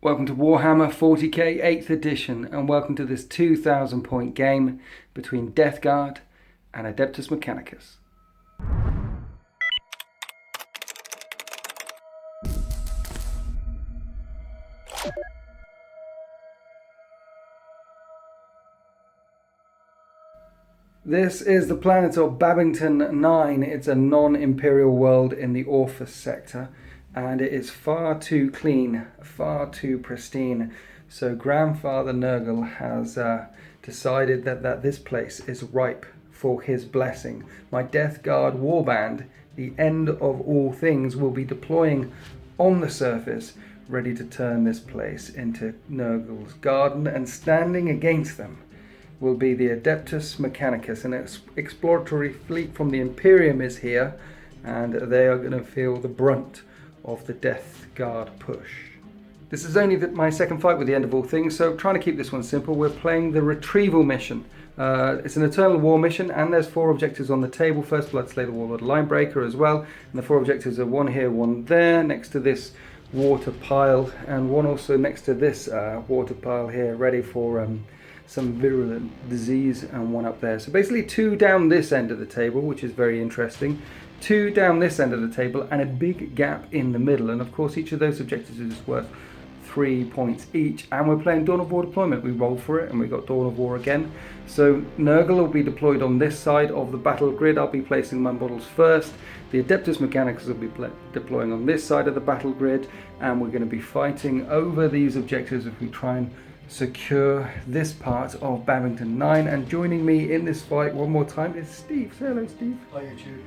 Welcome to Warhammer 40k 8th edition, and welcome to this 2,000 point game between Death Guard and Adeptus Mechanicus. This is the planet of Babington 9. It's a non-imperial world in the Orphus sector, and it is far too clean, far too pristine. So Grandfather Nurgle has decided that this place is ripe for his blessing. My Death Guard warband, the end of all things, will be deploying on the surface, ready to turn this place into Nurgle's garden, and standing against them will be the Adeptus Mechanicus. An exploratory fleet from the Imperium is here, and they are going to feel the brunt of the Death Guard push. This is only my second fight with the End of All Things, so trying to keep this one simple. We're playing the Retrieval mission. It's an Eternal War mission, and there's 4 objectives on the table. First Blood, Slay the Warlord, Linebreaker as well. And the 4 objectives are one here, one there, next to this water pile, and one also next to this water pile here, ready for some virulent disease, and one up there. So basically 2 down this end of the table, which is very interesting. 2 down this end of the table, and a big gap in the middle. And of course each of those objectives is worth 3 points each, and we're playing Dawn of War deployment. We rolled for it and we got Dawn of War again. So Nurgle will be deployed on this side of the battle grid. I'll be placing my models first. The Adeptus Mechanicus will be deploying on this side of the battle grid, and we're going to be fighting over these objectives if we try and secure this part of Babington 9. And joining me in this fight one more time is Steve. Say hello, Steve. Hi, YouTube.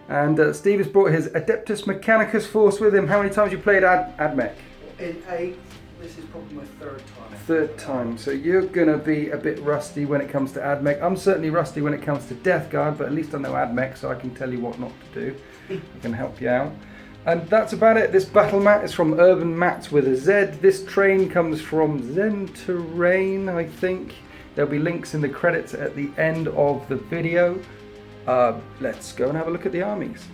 And Steve has brought his Adeptus Mechanicus force with him. How many times have you played Admech? In 8, this is probably my 3rd time. 3rd time. So you're going to be a bit rusty when it comes to Admech. I'm certainly rusty when it comes to Death Guard, but at least I know Admech, so I can tell you what not to do. I can help you out. And that's about it. This battle mat is from Urban Mats with a Z. This train comes from Zen Terrain, I think. There'll be links in the credits at the end of the video. Let's go and have a look at the armies.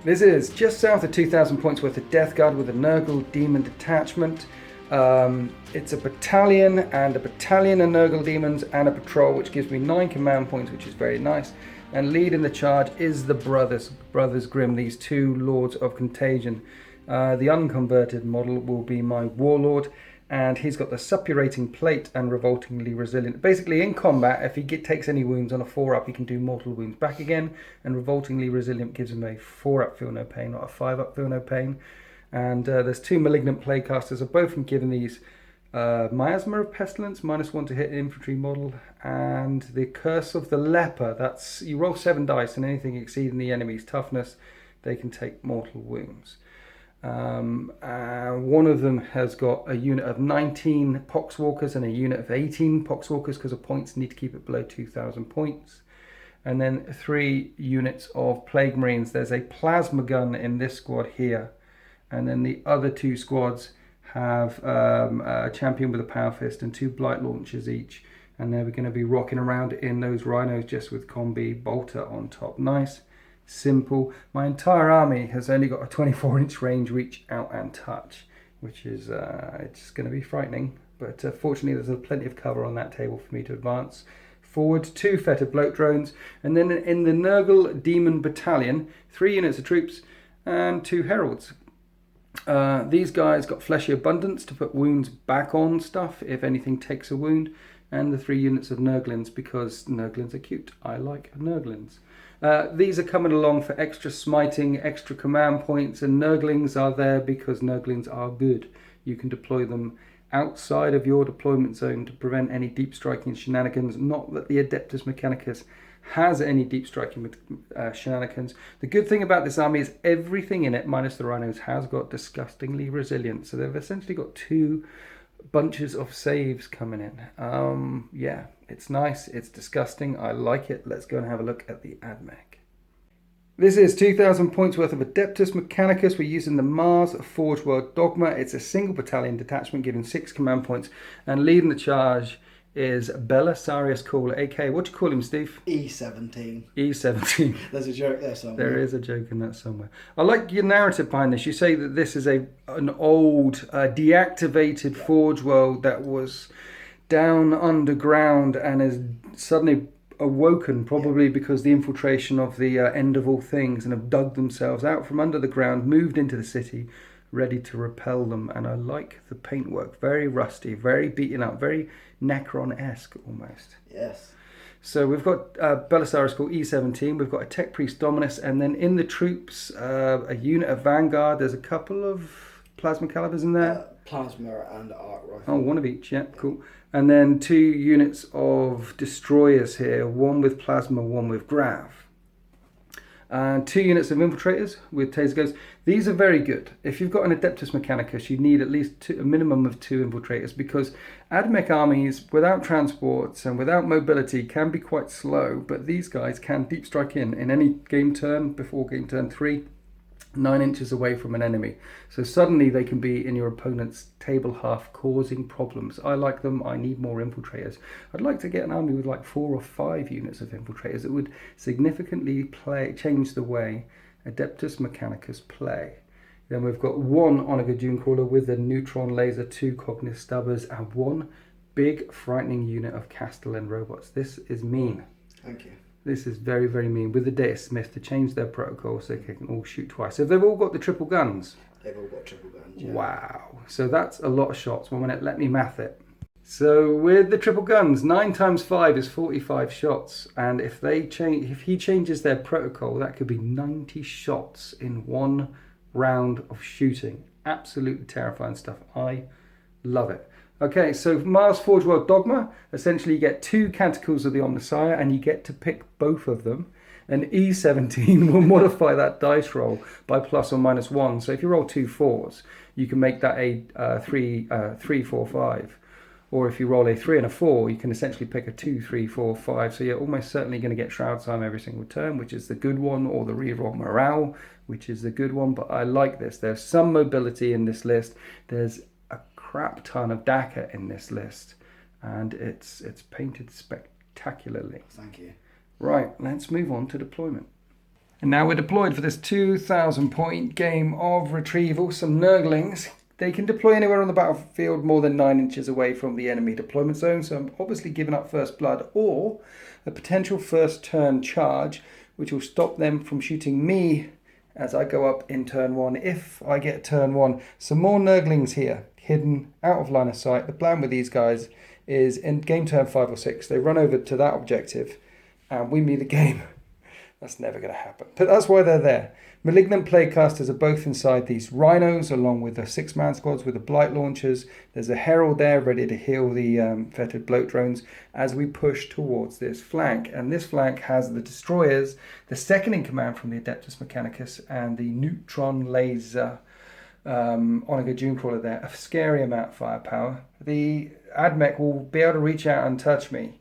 This is just south of 2,000 points worth of Death Guard with a Nurgle Demon detachment. It's a battalion and a battalion of Nurgle Demons and a patrol, which gives me 9 command points, which is very nice. And leading the charge is the Brothers Grimm, these 2 Lords of Contagion. The unconverted model will be my Warlord, and he's got the Suppurating Plate and Revoltingly Resilient. Basically, in combat, if he takes any wounds on a 4-up, he can do mortal wounds back again, and Revoltingly Resilient gives him a 4-up Feel No Pain, not a 5-up Feel No Pain. And there's 2 Malignant Plaguecasters. I've both been given these Miasma of Pestilence, -1 to hit infantry model, and the Curse of the Leper. That's, you roll 7 dice, and anything exceeding the enemy's toughness, they can take mortal wounds. One of them has got a unit of 19 Poxwalkers and a unit of 18 Poxwalkers, because of points need to keep it below 2,000 points. And then 3 units of Plague Marines. There's a plasma gun in this squad here, and then the other 2 squads have a champion with a power fist and 2 blight launchers each, and they're going to be rocking around in those rhinos just with combi bolter on top. Nice, simple. My entire army has only got a 24-inch range reach, out and touch, which is it's going to be frightening, but fortunately there's plenty of cover on that table for me to advance forward. 2 fetid bloat drones, and then in the Nurgle Demon Battalion, 3 units of troops and 2 heralds. These guys got Fleshy Abundance to put wounds back on stuff if anything takes a wound, and the 3 units of Nurglings, because Nurglings are cute. I like Nurglings. These are coming along for extra smiting, extra command points, and Nurglings are there because Nurglings are good. You can deploy them outside of your deployment zone to prevent any deep striking shenanigans. Not that the Adeptus Mechanicus has any deep striking shenanigans. The good thing about this army is everything in it, minus the rhinos, has got disgustingly resilient. So they've essentially got 2 bunches of saves coming in. Yeah, it's nice, it's disgusting, I like it. Let's go and have a look at the Admech. This is 2,000 points worth of Adeptus Mechanicus. We're using the Mars Forge World Dogma. It's a single battalion detachment giving 6 command points, and leading the charge is Belisarius Cawl, aka, what do you call him, Steve? E17. E17. There's a joke there somewhere. There is a joke in that somewhere. I like your narrative behind this. You say that this is an old, deactivated Forge world that was down underground and is suddenly awoken, probably because the infiltration of the end of all things, and have dug themselves out from under the ground, moved into the city, ready to repel them. And I like the paintwork. Very rusty, very beaten up, very Necron-esque almost. Yes. So we've got Belisarius Cawl E17, we've got a Tech Priest Dominus, and then in the troops, a unit of Vanguard. There's a couple of Plasma Calibers in there. Plasma and Arc Rifle. Oh, one of each, yeah, cool. And then 2 units of Destroyers here, one with Plasma, one with Grav. And 2 units of Infiltrators with Taser Guns. These are very good. If you've got an Adeptus Mechanicus, you need at least a minimum of 2 Infiltrators, because Admech armies without transports and without mobility can be quite slow, but these guys can deep strike in any game turn before game turn 3, 9 inches away from an enemy. So suddenly they can be in your opponent's table half, causing problems. I like them. I need more Infiltrators. I'd like to get an army with like 4 or 5 units of Infiltrators. It would significantly change the way Adeptus Mechanicus play. Then we've got 1 Onager Dunecrawler with a neutron laser, 2 Cognis Stabbers, and 1 big frightening unit of Castellan robots. This is mean. Thank you. This is very, very mean, with the Data Smith to change their protocol so they can all shoot twice. So they've all got the triple guns. They've all got triple guns, yeah. Wow. So that's a lot of shots. 1 minute, let me math it. So with the triple guns, 9 times 5 is 45 shots. And if he changes their protocol, that could be 90 shots in 1 round of shooting. Absolutely terrifying stuff. I love it. Okay, so Mars Forge World Dogma, essentially you get 2 Canticles of the Omnissiah and you get to pick both of them. And E17 will modify that dice roll by plus or minus 1. So if you roll 2 4s, you can make that a 3, 4, 5. Or if you roll a 3 and a 4, you can essentially pick a 2, 3, 4, 5. So you're almost certainly going to get Shroud Time every single turn, which is the good one, or the reroll Morale, which is the good one. But I like this. There's some mobility in this list. There's a crap ton of DACA in this list, and it's painted spectacularly. Thank you. Right, let's move on to deployment. And now we're deployed for this 2,000 point game of retrieval. Some Nurglings. They can deploy anywhere on the battlefield more than 9 inches away from the enemy deployment zone, so I'm obviously giving up first blood or a potential first turn charge, which will stop them from shooting me as I go up in turn 1 if I get turn 1. Some more Nurglings here, hidden out of line of sight. The plan with these guys is in game turn 5 or 6, they run over to that objective and win me the game. That's never going to happen, but that's why they're there. Malignant Plaguecasters are both inside these Rhinos, along with the 6-man squads with the Blight Launchers. There's a Herald there ready to heal the fetid bloat drones as we push towards this flank. And this flank has the Destroyers, the second in command from the Adeptus Mechanicus, and the Neutron Laser Onager Dunecrawler there. A scary amount of firepower. The Admech will be able to reach out and touch me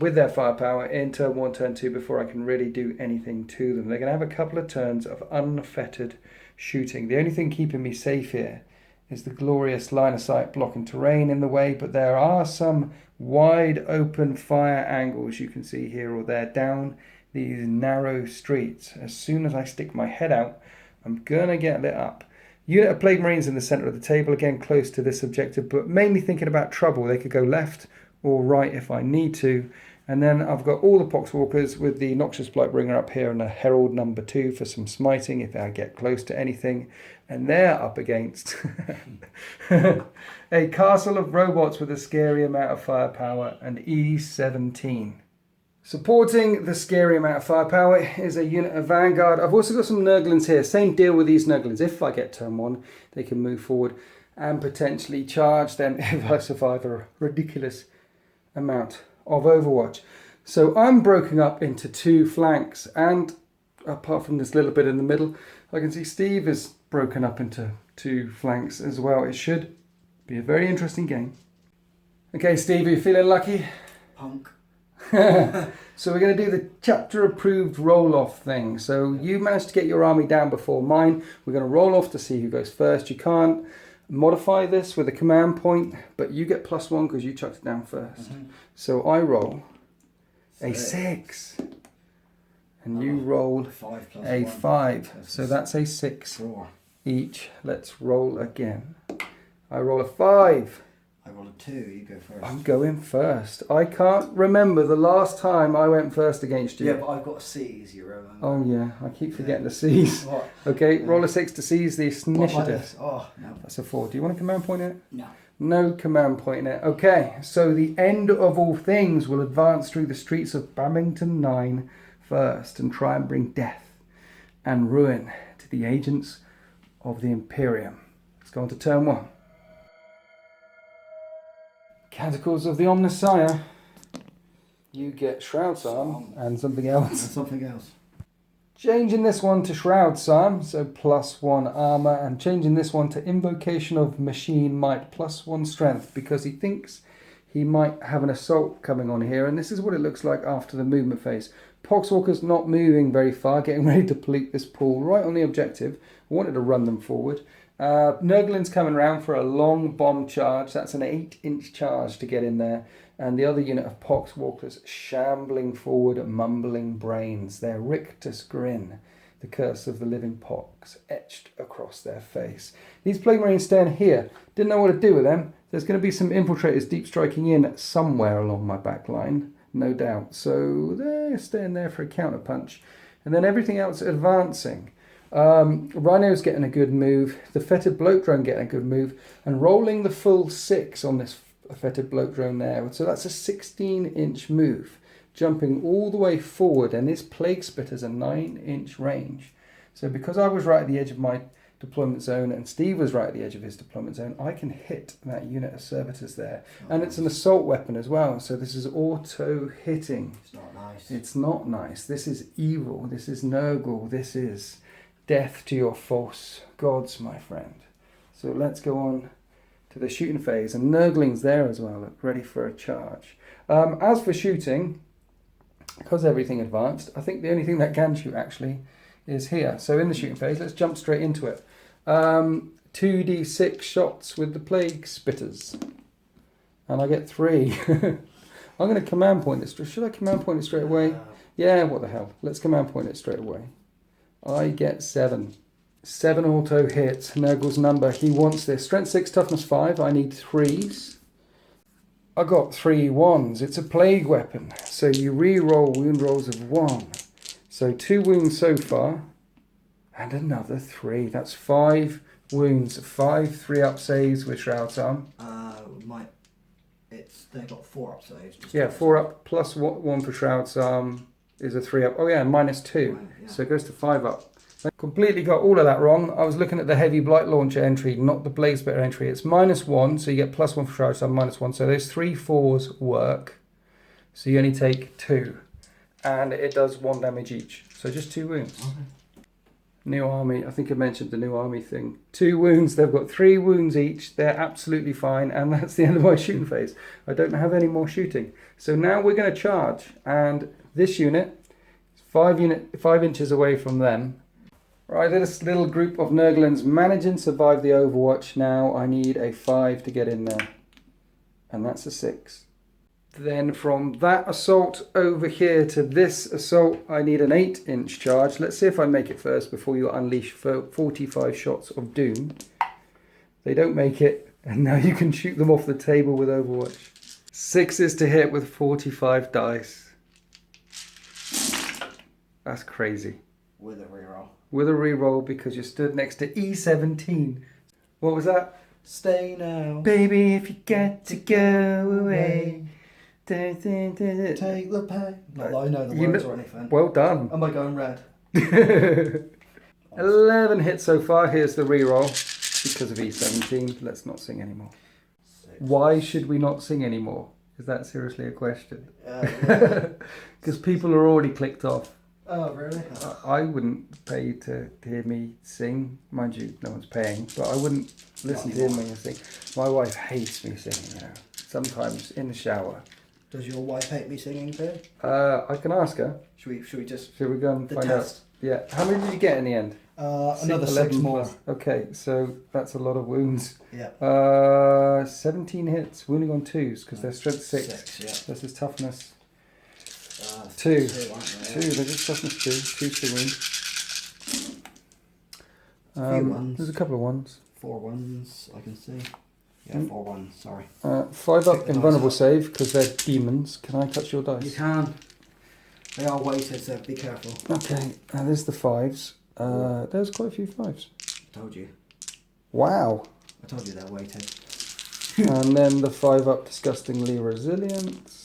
with their firepower in turn 1, turn 2 before I can really do anything to them. They're going to have a couple of turns of unfettered shooting. The only thing keeping me safe here is the glorious line of sight blocking terrain in the way, but there are some wide open fire angles you can see here or there down these narrow streets. As soon as I stick my head out, I'm going to get lit up. Unit of Plague Marines in the centre of the table, again close to this objective, but mainly thinking about trouble. They could go left or right if I need to. And then I've got all the Poxwalkers with the Noxious Blightbringer up here and a Herald number 2 for some smiting if I get close to anything. And they're up against a castle of robots with a scary amount of firepower and E17. Supporting the scary amount of firepower is a unit of Vanguard. I've also got some Nurglings here. Same deal with these Nurglings. If I get turn 1, they can move forward and potentially charge them if I survive a ridiculous amount of Overwatch. So I'm broken up into 2 flanks, and apart from this little bit in the middle, I can see Steve is broken up into 2 flanks as well. It should be a very interesting game. Okay, Steve, are you feeling lucky? Punk. So we're going to do the chapter approved roll off thing. So you managed to get your army down before mine. We're going to roll off to see who goes first. You can't modify this with a command point, but you get +1 because you chucked it down first. So I roll a 6. And you roll 5 plus a 1. 5. So that's a 6 4. each. Let's roll again. I roll a 5. I roll a 2. You go first. I'm going first. I can't remember the last time I went first against you. Yeah, but I've got C's, you remember? Oh yeah, I keep forgetting the C's. What? Okay, roll a 6 to seize the initiative. Oh, no. That's a 4. Do you want a command point in it? No. No command point in it. Okay, so the end of all things will advance through the streets of Babington 9 first and try and bring death and ruin to the agents of the Imperium. Let's go on to turn 1. Canticles of the Omnissiah. You get Shroud's Arm and something And else. something else. Changing this one to Shroud's Arm, so +1 armor, and changing this one to Invocation of Machine Might, +1 strength, because he thinks he might have an assault coming on here, and this is what it looks like after the movement phase. Poxwalker's not moving very far, getting ready to pollute this pool right on the objective. I wanted to run them forward. Nurglin's coming around for a long bomb charge. That's an 8-inch charge to get in there. And the other unit of Poxwalkers shambling forward, mumbling brains. Their rictus grin, the curse of the living pox, etched across their face. These Plague Marines staying here. Didn't know what to do with them. There's going to be some infiltrators deep striking in somewhere along my back line, no doubt. So they're staying there for a counterpunch. And then everything else advancing. Rhino's getting a good move. The Fetid Bloat Drone getting a good move. And rolling the full 6 on this Fetid Bloat Drone there. So that's a 16-inch move. Jumping all the way forward. And this Plague Spitter's a 9-inch range. So because I was right at the edge of my deployment zone and Steve was right at the edge of his deployment zone, I can hit that unit of servitors there. And it's an assault weapon as well. So this is auto hitting. It's not nice. It's not nice. This is evil. This is Nurgle. This is death to your false gods, my friend. So let's go on to the shooting phase. And Nurgling's there as well, ready for a charge. As for shooting, because everything advanced, I think the only thing that can shoot actually is here. So in the shooting phase, let's jump straight into it. 2d6 shots with the Plague Spitters. And I get 3. I'm going to command point this. Should I command point it straight away? Yeah, what the hell. Let's command point it straight away. I get 7. 7 auto hits. Nurgle's number. He wants this. Strength 6, toughness 5. I need 3s. I got 3 1s. It's a plague weapon. So you re-roll wound rolls of 1. So 2 wounds so far. And another 3. That's 5 wounds. 5 3-up saves with Shroud's Arm. They've got 4 up saves. Yeah, 4 up plus 1 for Shroud's Arm is a 3-up. Oh yeah, -2. Yeah. So it goes to 5 up. I completely got all of that wrong. I was looking at the heavy blight launcher entry, not the blaze spitter entry. It's -1, so you get +1 for Shroud's Arm, -1. So those 3 4s work. So you only take 2. And it does 1 damage each. So just 2 wounds. Okay. New army, I think I mentioned the new army thing. 2 wounds, they've got 3 wounds each. They're absolutely fine, and that's the end of my shooting phase. I don't have any more shooting. So now we're going to charge, and this unit is 5 inches away from them. Right, this little group of Nurglings managing to survive the Overwatch. Now I need a 5 to get in there, and that's a 6. Then from that assault over here to this assault, I need an 8-inch charge. Let's see if I make it first before you unleash 45 shots of doom. They don't make it, and now you can shoot them off the table with Overwatch. 6s to hit with 45 dice. That's crazy. With a reroll. With a reroll because you stood next to E17. What was that? Stay now. Baby, if you get to go away. Take the pain. Not that I know the words or anything. Well done. Am I going red? 11 hits so far. Here's the reroll because of E17. Let's not sing anymore. 6. Why should we not sing anymore? Is that seriously a question? Yeah. Because people are already clicked off. Oh, really? I wouldn't pay to hear me sing. Mind you, no one's paying. But I wouldn't listen to hear me sing. My wife hates me singing, you know. Sometimes in the shower. Does your wife hate me singing too? I can ask her. Should we just... Should we go and The find test. out? Yeah. How many did you get in the end? Another 6 more. Plus. Okay, so that's a lot of wounds. Yeah. 17 hits, wounding on 2s because they're strength 6. 6, yeah. This is toughness. 2, 2. aren't they? 2, they're just toughness 2. 2 to wound. A few ones. There's a couple of ones. 4 ones, I can see. Yeah, 4 ones, sorry. 5 up invulnerable save because they're demons. Can I touch your dice? You can. They are weighted, so be careful. Okay, and there's the 5s. There's quite a few 5s. I told you. Wow. I told you they're weighted. And then the 5 up disgustingly resilient.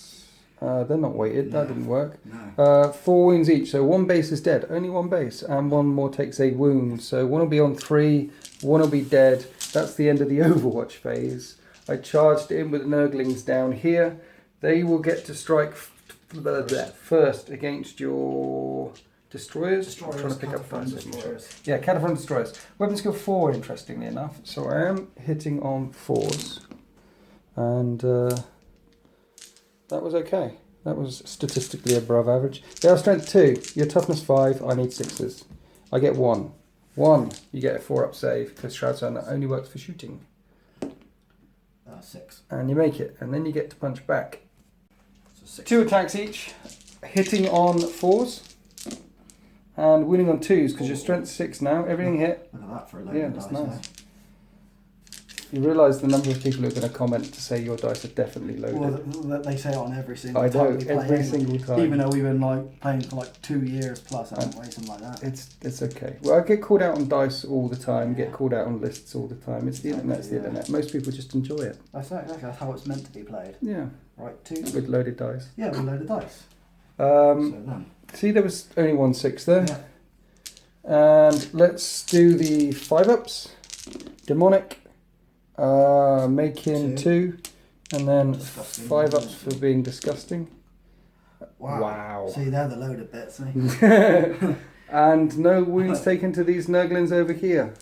They're not weighted, that didn't work. No. 4 wounds each, so 1 base is dead, only 1 base, and 1 more takes a wound. So 1 will be on 3, 1 will be dead. That's the end of the Overwatch phase. I charged in with Nurglings down here. They will get to strike first against your destroyers. I'm trying to pick up destroyers. Yeah, Cataphrone destroyers. Weapon skill 4, interestingly enough. So I am hitting on 4s, and that was okay. That was statistically above average. They are strength 2. Your toughness 5. I need 6s. I get 1. 1. You get a 4 up save because Shroud Zone only works for shooting. 6. And you make it, and then you get to punch back. So 6. 2 attacks each, hitting on 4s and winning on 2s because you're strength 6 now. Everything hit. Look at that for a load Yeah, of that's dice, nice. You realise the number of people who are going to comment to say your dice are definitely loaded. Well, they say it on every single I know, time we play. every single time. Even though we've been like playing for like 2 years plus, haven't we? Something like that. It's okay. Well, I get called out on dice all the time, get called out on lists all the time. It's the internet, it's the internet. Most people just enjoy it. That's how it's meant to be played. Yeah. Right, 2. With loaded dice. Yeah, with loaded dice. So See, there was only 1 6 there. Yeah. And let's do the 5 ups. Demonic. Making 2. And then Disgusting. 5 ups for being disgusting. Wow. See, they're the loaded bits. Eh? And no wounds taken to these Nurglings over here.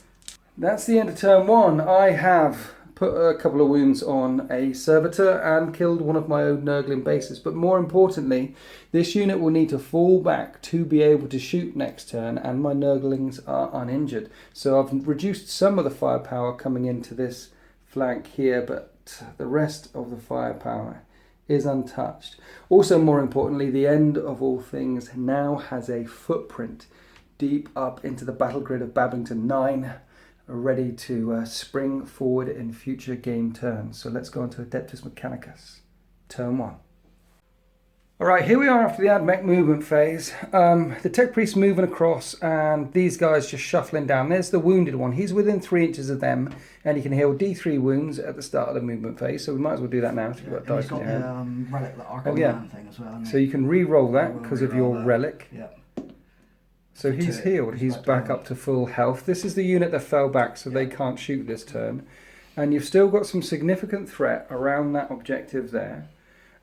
That's the end of turn 1. I have put a couple of wounds on a servitor and killed one of my own Nurgling bases. But more importantly, this unit will need to fall back to be able to shoot next turn, and my Nurglings are uninjured. So I've reduced some of the firepower coming into this flank here, but the rest of the firepower is untouched. Also, more importantly, the end of all things now has a footprint deep up into the battle grid of Babington 9, ready to spring forward in future game turns. So let's go on to Adeptus Mechanicus, turn 1. Alright, here we are after the Admech movement phase. The tech priest moving across and these guys just shuffling down. There's the wounded one. He's within 3 inches of them and he can heal D3 wounds at the start of the movement phase. So we might as well do that now if you've got dice in your hand. Relic, the Arkham thing as well. So you can re-roll that because of your relic. Yeah. So he's healed. He's back up to full health. This is the unit that fell back, so they can't shoot this turn. And you've still got some significant threat around that objective there.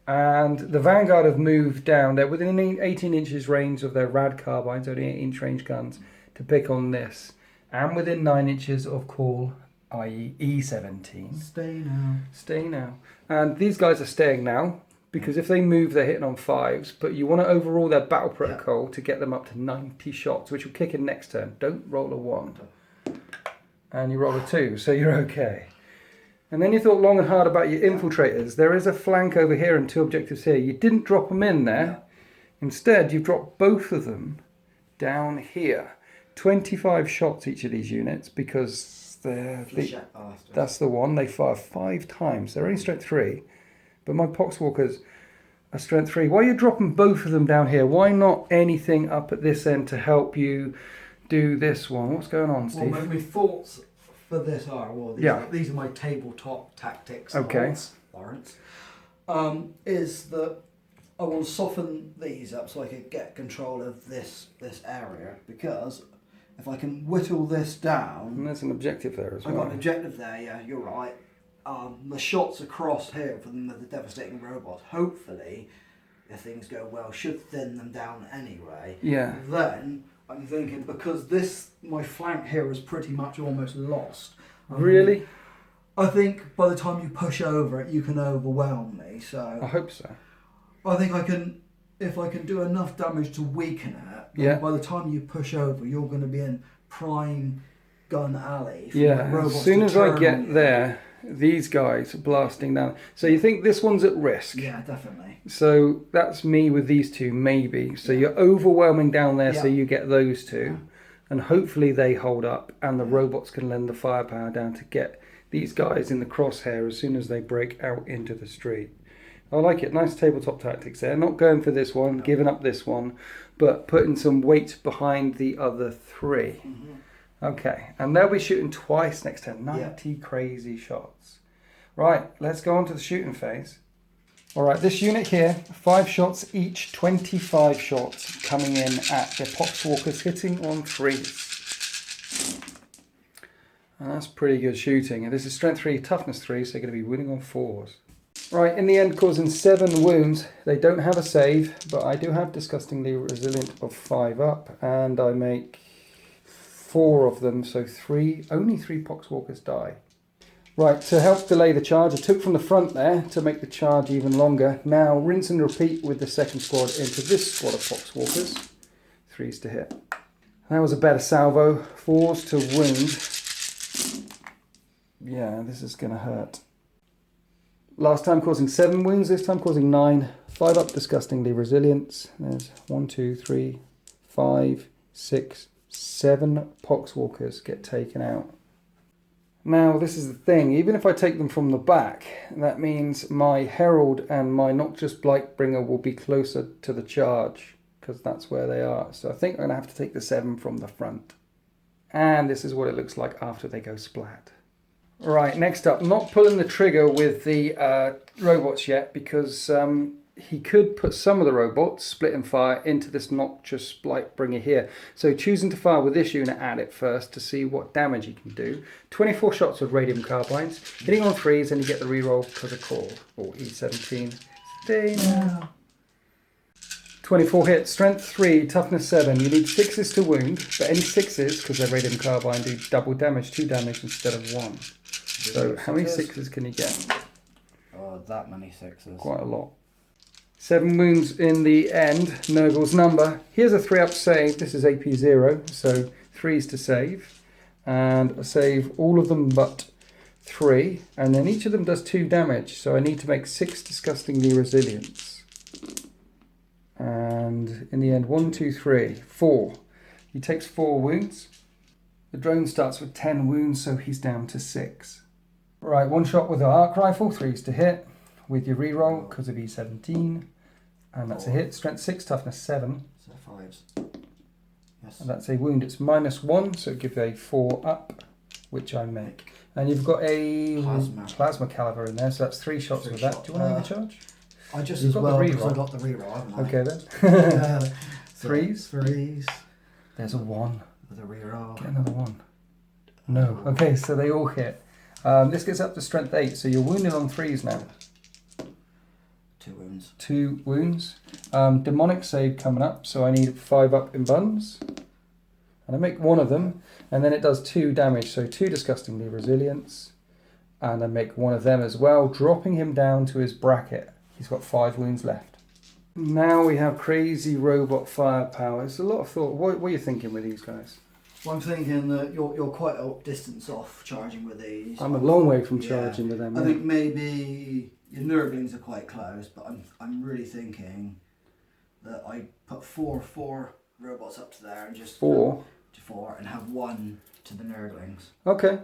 And the Vanguard have moved down. They're within 18 inches range of their rad carbines, only 8-inch range guns, to pick on this. And within 9 inches of call, i.e. E17. Stay now. Stay now. And these guys are staying now, because if they move, they're hitting on 5s. But you want to overrule their battle protocol to get them up to 90 shots, which will kick in next turn. Don't roll a 1. And you roll a 2, so you're okay. And then you thought long and hard about your infiltrators. There is a flank over here and 2 objectives here. You didn't drop them in there. Instead, you've dropped both of them down here. 25 shots each of these units because that's the one. They fire 5 times. They're only strength 3. But my Poxwalkers are strength 3. Why are you dropping both of them down here? Why not anything up at this end to help you do this one? What's going on, Steve? Well, my thoughts for this are, these are my tabletop tactics. Okay. Lawrence. Is that I will soften these up so I can get control of this area, because if I can whittle this down... And there's an objective there as well. I've got an objective there, yeah, you're right. The shots across here from the devastating robots, hopefully, if things go well, should thin them down anyway. Yeah. Then I'm thinking, because my flank here is pretty much almost lost. Really? I think by the time you push over it, you can overwhelm me. So I hope so. I think I can, if I can do enough damage to weaken it. Then by the time you push over, you're going to be in prime gun alley. For Yeah, robots as soon to as I turn on get you. there, these guys are blasting down. So you think this one's at risk? Yeah, definitely. So that's me with these two, maybe. So Yeah. you're overwhelming down there, so Yeah. you get those two. Yeah. And hopefully they hold up and the Yeah. robots can lend the firepower down to get these guys in the crosshair as soon as they break out into the street. I like it. Nice tabletop tactics there. Not going for this one, giving up this one, but putting some weight behind the other three. Okay, and they'll be shooting twice next turn. 90 crazy shots. Right, let's go on to the shooting phase. All right, this unit here, 5 shots each, 25 shots coming in at the Poxwalkers, hitting on 3s. And that's pretty good shooting. And this is strength 3, toughness 3, so they're going to be winning on 4s. Right, in the end, causing 7 wounds. They don't have a save, but I do have disgustingly resilient of 5 up, and I make 4 of them, so only 3 Poxwalkers die. Right, to help delay the charge, I took from the front there to make the charge even longer. Now rinse and repeat with the second squad into this squad of Poxwalkers. 3s to hit. That was a better salvo. 4s to wound. Yeah, this is going to hurt. Last time causing 7 wounds, this time causing 9. 5 up disgustingly resilience. There's 1, 2, 3, 5, 6, 7 Poxwalkers get taken out. Now this is the thing, even if I take them from the back, that means my Herald and my Not Just Blightbringer will be closer to the charge, because that's where they are. So I think I'm going to have to take the 7 from the front. And this is what it looks like after they go splat. Right, next up, not pulling the trigger with the robots yet, because he could put some of the robots, split and fire, into this Noxious Blightbringer here. So choosing to fire with this unit at it first to see what damage he can do. 24 shots with radium carbines, hitting on 3s, and you get the reroll because of call. Or E17. Stay now. 24 hits, strength 3, toughness 7. You need 6s to wound, but any 6s, because they're radium carbine, do double damage, 2 damage instead of 1. So how many 6s can you get? Oh, that many 6s. Quite a lot. 7 wounds in the end, Nurgle's number. Here's a 3-up save, this is AP 0, so 3s to save. And I save all of them but 3, and then each of them does 2 damage, so I need to make 6 disgustingly resilience. And in the end, 1, 2, 3, 4. He takes 4 wounds. The drone starts with 10 wounds, so he's down to 6. Right, 1 shot with the arc rifle, 3s to hit. With your reroll because of E17, and that's a hit. Strength 6, toughness 7. So 5s. Yes. And that's a wound. It's -1, so give a 4 up, which I make. And you've got a plasma caliber in there, so that's 3 shots with that. Do you want to make a charge? I just You've as got well the because I reroll. got the reroll, haven't I? Okay then. 3s. 3s. There's a 1. With a reroll. Get another 1. No. Okay, so they all hit. This gets up to strength 8, so you're wounded on 3s now. 2 wounds. 2 wounds. Demonic save coming up, so I need 5 up in buns. And I make 1 of them, and then it does 2 damage, so 2 disgustingly resilience. And I make 1 of them as well, dropping him down to his bracket. He's got 5 wounds left. Now we have crazy robot firepower. It's a lot of thought. What are you thinking with these guys? Well, I'm thinking that you're quite a distance off charging with these. I'm a long way from charging with them. I think maybe your Nurglings are quite close, but I'm really thinking that I put four robots up to there and just 4 to 4 and have 1 to the Nurglings. Okay.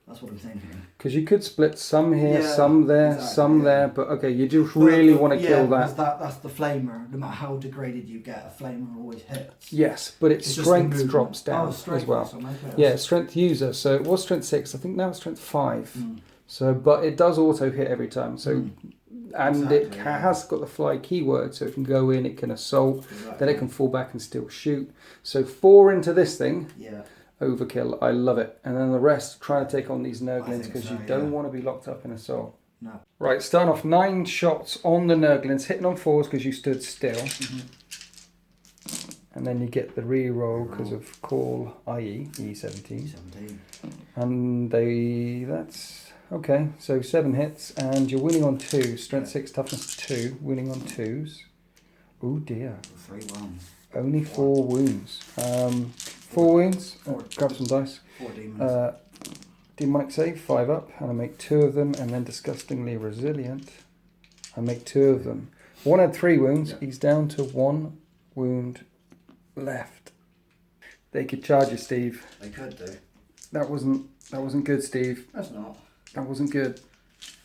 That's what I'm thinking. Because you could split some here, Yeah, some there, exactly, some there, but okay, you do really want to kill that. That's the flamer. No matter how degraded you get, a flamer always hits. Yes, but its It's just strength the movement. drops down Oh, strength as well. also, okay. Yeah, strength user. So it was strength 6. I think now it's strength 5. Mm. So, but it does auto hit every time. So, and Exactly, it has got the fly keyword, so it can go in, it can assault, Exactly. then it can fall back and still shoot. So 4 into this thing. Yeah. Overkill. I love it. And then the rest, trying to take on these I Nurglings think because so, you don't yeah. want to be locked up in assault. No. Right, starting off 9 shots on the Nurglings, hitting on 4s because you stood still. And then you get the re-roll because of call, i.e. E17. 17. And that's okay. So 7 hits, and you're winning on 2. Strength 6, toughness 2, winning on 2s. Oh dear. 3-1. Only 4 wounds. 4 wounds. Grab some dice. 4 demons. Demonic save, 5 up, and I make 2 of them, and then disgustingly resilient. I make 2 of them. One had 3 wounds. Yeah. He's down to 1 wound left. They could charge you, Steve. They could do. That wasn't good, Steve. That's not. That wasn't good.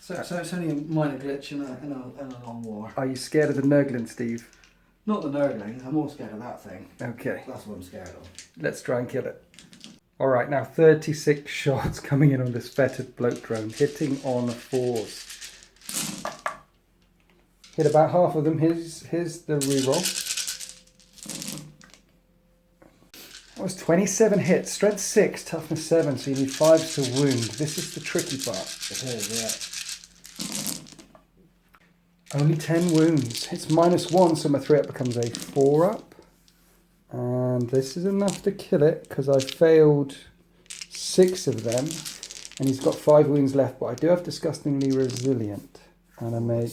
So it's only a minor glitch in a long war. Are you scared of the Nurgling, Steve? Not the Nurgling. I'm more scared of that thing. Okay. That's what I'm scared of. Let's try and kill it. Alright, now 36 shots coming in on this fetid bloat drone, hitting on 4s. Hit about half of them. Here's the reroll. That was 27 hits, strength 6, toughness 7, so you need 5s to wound. This is the tricky part. It is, yeah. Only 10 wounds. It's -1, so my 3 up becomes a 4 up. And this is enough to kill it, because I failed 6 of them. And he's got 5 wounds left, but I do have disgustingly resilient. And I make...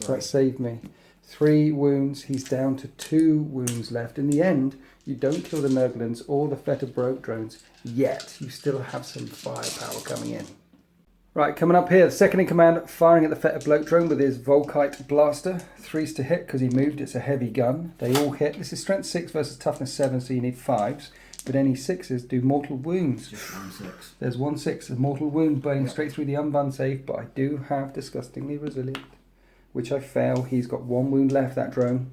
So that saved me. 3 wounds, he's down to 2 wounds left. In the end, you don't kill the Nurglings or the fetid bloat drones yet. You still have some firepower coming in. Right, coming up here, the second in command, firing at the fetid bloat drone with his Volkite blaster. 3s to hit because he moved, it's a heavy gun. They all hit. This is strength 6 versus toughness 7, so you need 5s. But any 6s do mortal wounds. Just 1 6. There's 1 6, a mortal wound burning straight through the unbound save, but I do have disgustingly resilient, which I fail. He's got 1 wound left, that drone.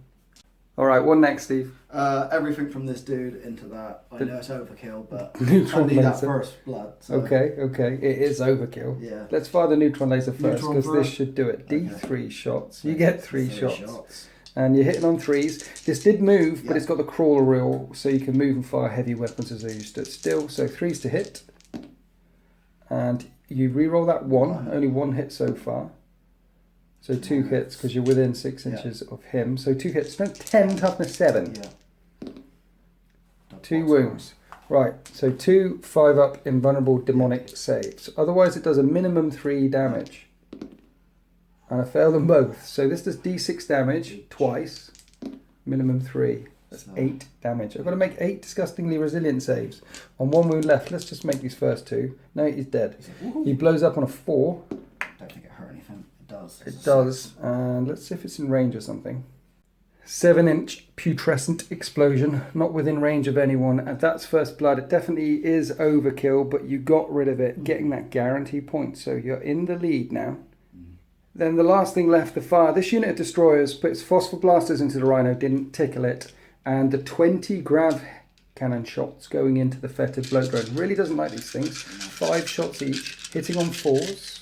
Alright, what next, Steve? Everything from this dude into that. I know it's overkill, but Neutron I need that laser. first blood. So. Okay, it is overkill. Yeah. Let's fire the neutron laser first, Neutron because this first. should do it. Okay. D3 shots. You get 3 3 shots. And you're hitting on 3s. This did move, but it's got the crawler reel, so you can move and fire heavy weapons as though you stood still. So 3s to hit. And you re-roll that 1. Only 1 hit so far. So 2 hits, because you're within 6 inches of him. So 2 hits. Strength 10, toughness 7. Yeah. 2 wounds. Right, so 2 5 up invulnerable demonic saves. Otherwise it does a minimum 3 damage. And I fail them both. So this does D6 damage twice. Minimum 3. That's 8 damage. I've got to make 8 disgustingly resilient saves. On 1 wound left. Let's just make these first 2. No, he's dead. He blows up on a 4. Don't think it hurt anything. It does. It does. And let's see if it's in range or something. 7-inch putrescent explosion, not within range of anyone. And that's first blood. It definitely is overkill, but you got rid of it, getting that guarantee point. So you're in the lead now. Then the last thing left, the fire. This unit of destroyers put its phosphor blasters into the Rhino, didn't tickle it. And the 20 grav cannon shots going into the fetid bloat drone. Really doesn't like these things. 5 shots each, hitting on 4s.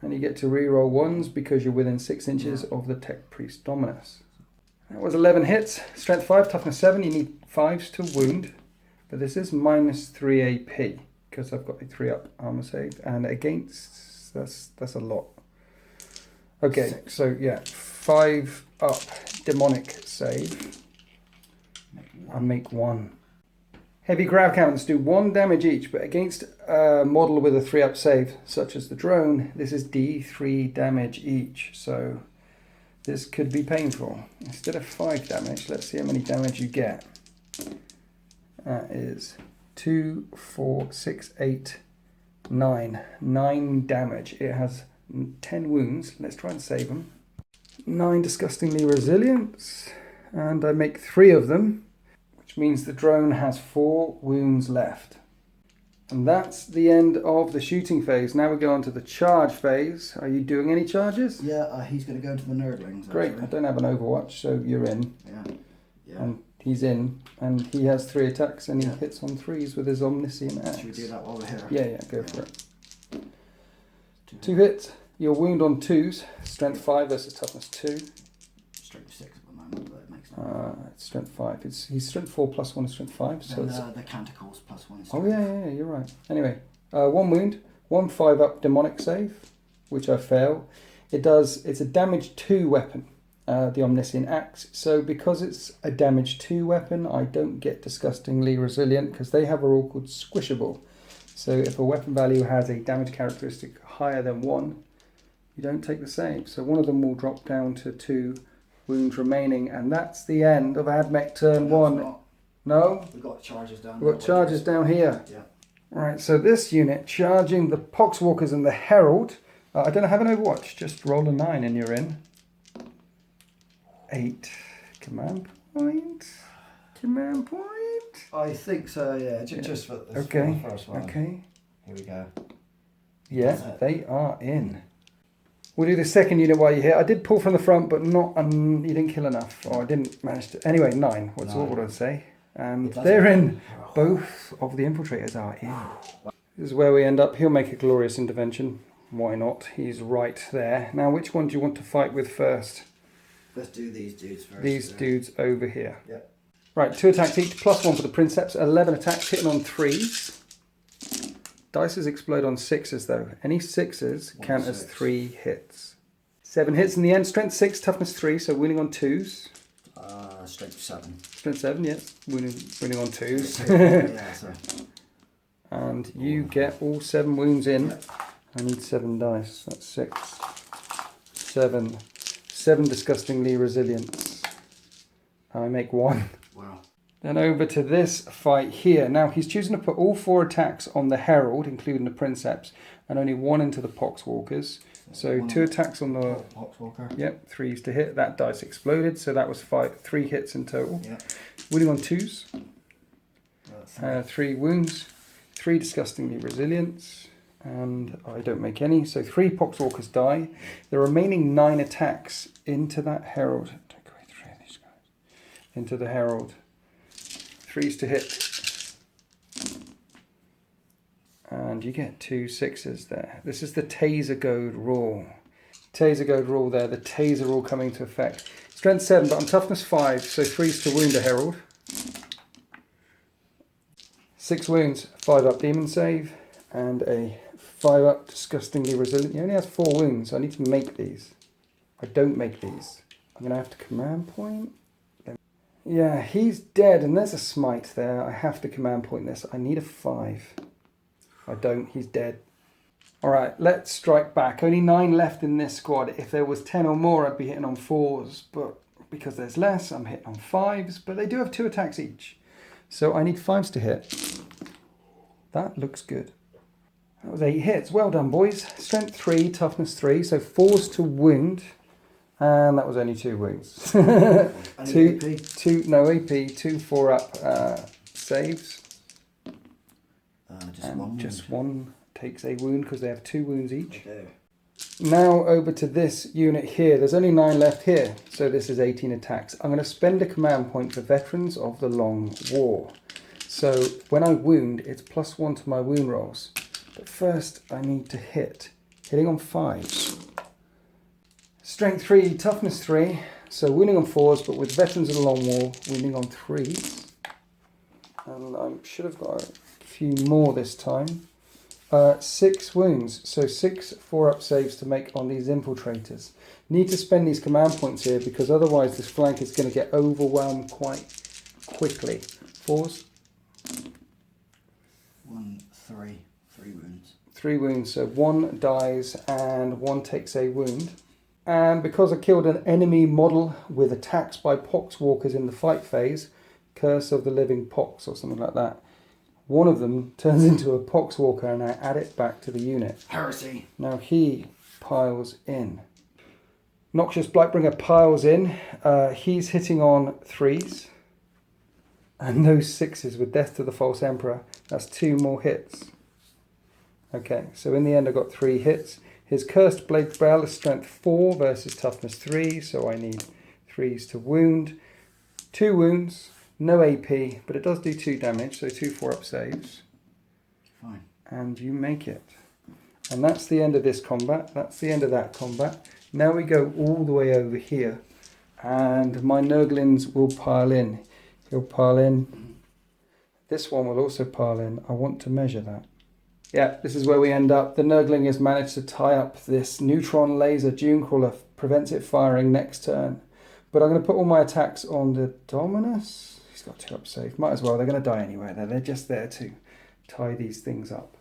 And you get to re-roll 1s because you're within 6 inches of the Tech Priest Dominus. That was 11 hits. Strength 5, toughness 7. You need 5s to wound. But this is -3 AP because I've got a 3 up armor save. And against, that's a lot. Okay, so yeah, 5 up demonic save. I make 1. Heavy grav cannons do 1 damage each, but against a model with a 3 up save, such as the drone, this is D3 damage each. So this could be painful. Instead of 5 damage, let's see how many damage you get. That is 2, 4, 6, 8, 9. 9 damage. It has 10 wounds. Let's try and save them. 9 disgustingly resilience. And I make 3 of them, which means the drone has 4 wounds left. And that's the end of the shooting phase. Now we go on to the charge phase. Are you doing any charges? Yeah, he's going to go into the Nurglings. Great. Actually. I don't have an Overwatch, so you're in. Yeah. And he's in. And he has 3 attacks and he hits on 3s with his omniscient axe. Should we do that while we're here? Yeah, go for it. 2 hits. Your wound on 2s. Strength 5 versus toughness 2. Strength 6 at the moment, but it makes no It's strength 5. He's strength 4 plus 1 is strength 5. So and, it's... the canticles plus 1 is Oh strength. yeah, you're right. Anyway, 1 wound, 1 5 up demonic save, which I fail. It's a damage 2 weapon, the omniscient axe. So because it's a damage 2 weapon, I don't get disgustingly resilient because they have a rule called squishable. So if a weapon value has a damage characteristic higher than 1, you don't take the save. So one of them will drop down to 2 wounds remaining, and that's the end of Admech turn No, it's 1. not. No? We've got charges down We've got charges down here. Yeah. Right, so this unit charging the Poxwalkers and the Herald. I don't have an Overwatch, just roll a 9 and you're in. 8. Command point. Command point. I think so, yeah. Just for this Okay. for the first one. Okay. Here we go. Yeah, they are in. We'll do the second unit while you're here. I did pull from the front, but not. You didn't kill enough, or I didn't manage to. Anyway, 9. What's what would I say? And they're in. Both of the infiltrators are in. This is where we end up. He'll make a glorious intervention. Why not? He's right there. Now, which one do you want to fight with first? Let's do these dudes first. These dudes over here. Yep. Right, 2 attacks each, +1 for the Princeps. 11 attacks, hitting on 3s. Dices explode on 6s though. Any 6s count as 3 hits. 7 hits in the end. Strength 6, toughness 3, so winning on 2s. Strength 7. Strength 7, yes. Winning on 2s. Yeah, so. And you get all 7 wounds in. Yep. I need 7 dice. That's 6. 7. 7 disgustingly resilience. I make 1. Wow. Then over to this fight here. Now he's choosing to put all 4 attacks on the Herald, including the Princeps, and only 1 into the Poxwalkers. So 2 attacks on the Poxwalker. Yep, 3s to hit. That dice exploded, so that was 3 hits in total. Yep. Winning on 2s. 3 wounds. 3 disgustingly resilience. And I don't make any. So 3 Poxwalkers die. The remaining 9 attacks into that Herald. Take away 3 of these guys. Into the Herald. 3s to hit. And you get 2 6s there. This is the Taser Goad rule. Taser Goad rule there. The Taser rule coming into effect. Strength 7, but on toughness 5. So 3s to wound a Herald. 6 wounds. 5 up demon save. And a 5 up disgustingly resilient. He only has 4 wounds. So I need to make these. I don't make these. I'm going to have to command point. Yeah, he's dead, and there's a smite there. I have to command point this. I need a 5. I don't, he's dead. Alright, let's strike back. Only 9 left in this squad. If there was 10 or more, I'd be hitting on 4s. But because there's less, I'm hitting on 5s. But they do have 2 attacks each. So I need 5s to hit. That looks good. That was 8 hits. Well done, boys. Strength 3, toughness 3. So 4s to wound. And that was only 2 wounds. 2 no AP, 2 4 up saves. Just one takes a wound because they have 2 wounds each. Now over to this unit here. There's only 9 left here, so this is 18 attacks. I'm going to spend a command point for Veterans of the Long War. So when I wound, it's +1 to my wound rolls. But first I need to hit. Hitting on 5s. Strength 3, toughness 3, so winning on 4s, but with Veterans of the Long War, winning on 3s. And I should have got a few more this time. 6 wounds, so 6 4-up saves to make on these infiltrators. Need to spend these command points here because otherwise this flank is going to get overwhelmed quite quickly. 4s? 1, 3. 3 wounds. 3 wounds, so 1 dies and 1 takes a wound. And because I killed an enemy model with attacks by Poxwalkers in the fight phase, Curse of the Living Pox or something like that, one of them turns into a Poxwalker and I add it back to the unit. Heresy. Now he piles in. Noxious Blightbringer piles in. He's hitting on 3s. And those 6s with Death to the False Emperor. That's 2 more hits. Okay, so in the end I got 3 hits. His Cursed Blade Bell is strength 4 versus toughness 3, so I need 3s to wound. 2 wounds, no AP, but it does do 2 damage, so 2 4-up saves. Fine. And you make it. And that's the end of this combat. That's the end of that combat. Now we go all the way over here, and my Nurglings will pile in. He'll pile in. This one will also pile in. I want to measure that. Yeah, this is where we end up. The Nurgling has managed to tie up this neutron laser Dunecrawler, prevents it firing next turn. But I'm going to put all my attacks on the Dominus. He's got 2 up save. Might as well, they're going to die anyway. They're just there to tie these things up.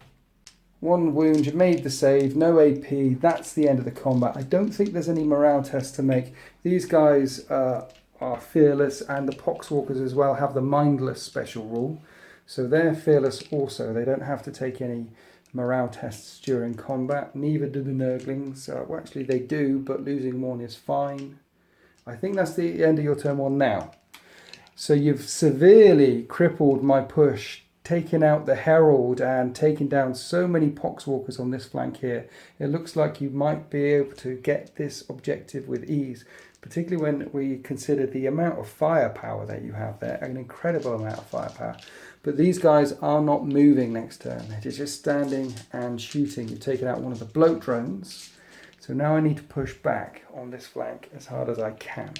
1 wound, you made the save, no AP, that's the end of the combat. I don't think there's any morale tests to make. These guys are fearless, and the Poxwalkers as well have the mindless special rule. So they're fearless also. They don't have to take any morale tests during combat. Neither do the Nurglings. Well, actually they do, but losing 1 is fine. I think that's the end of your turn 1 now. So you've severely crippled my push, taking out the Herald and taking down so many Poxwalkers on this flank here. It looks like you might be able to get this objective with ease, particularly when we consider the amount of firepower that you have there, an incredible amount of firepower. But these guys are not moving next turn. They're just standing and shooting. You've taken out one of the bloat drones. So now I need to push back on this flank as hard as I can.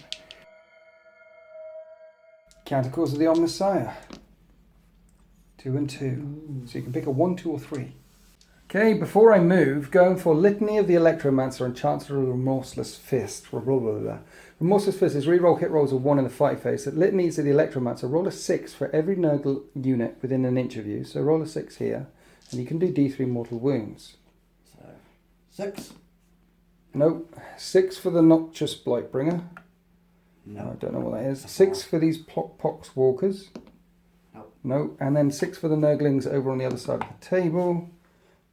Countercourse of the Omnissiah. 2 and 2. So you can pick a 1, 2 or 3. Okay, before I move, going for Litany of the Electromancer and Chancellor of the Remorseless Fist. Remorseless Fist is reroll hit rolls of 1 in the fight phase. At Litanies of the Electromancer, roll a 6 for every Nurgle unit within an inch of you. So roll a 6 here, and you can do D3 mortal wounds. So 6. Nope. 6 for the Noxious Blightbringer. No. I don't know what that is. 6 for these Poxwalkers. No. And then 6 for the Nurglings over on the other side of the table.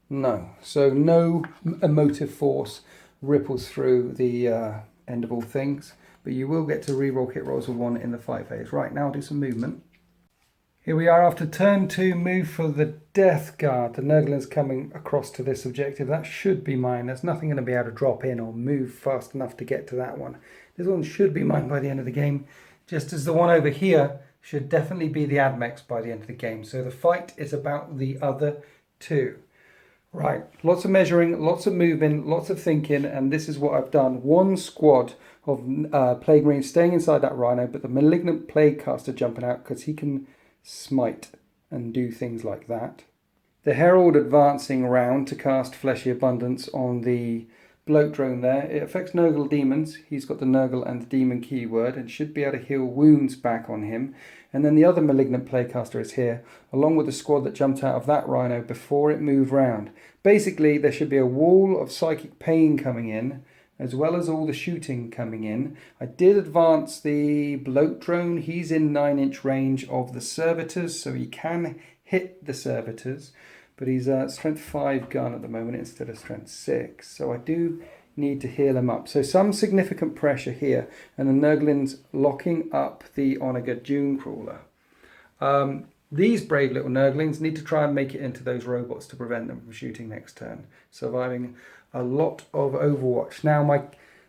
No. So no emotive force ripples through the end of all things. But you will get to reroll hit rolls of 1 in the fight phase. Right, now I'll do some movement. Here we are after turn 2, move for the Death Guard. The Nurglings coming across to this objective. That should be mine. There's nothing going to be able to drop in or move fast enough to get to that one. This one should be mine by the end of the game. Just as the one over here should definitely be the Admechs by the end of the game. So the fight is about the other 2. Right, lots of measuring, lots of moving, lots of thinking, and this is what I've done. 1 squad of Plague Marines staying inside that Rhino, but the Malignant Plague Caster jumping out because he can smite and do things like that. The Herald advancing round to cast Fleshy Abundance on the bloat drone there. It affects Nurgle demons. He's got the Nurgle and the demon keyword and should be able to heal wounds back on him. And then the other Malignant Playcaster is here, along with the squad that jumped out of that Rhino before it moved round. Basically, there should be a wall of psychic pain coming in, as well as all the shooting coming in. I did advance the bloat drone. He's in 9-inch range of the servitors, so he can hit the servitors. But he's strength 5 gun at the moment instead of strength 6. So I do need to heal him up. So some significant pressure here. And the Nurglings locking up the Onager Dune Crawler. These brave little Nurglings need to try and make it into those robots to prevent them from shooting next turn. Surviving a lot of Overwatch. Now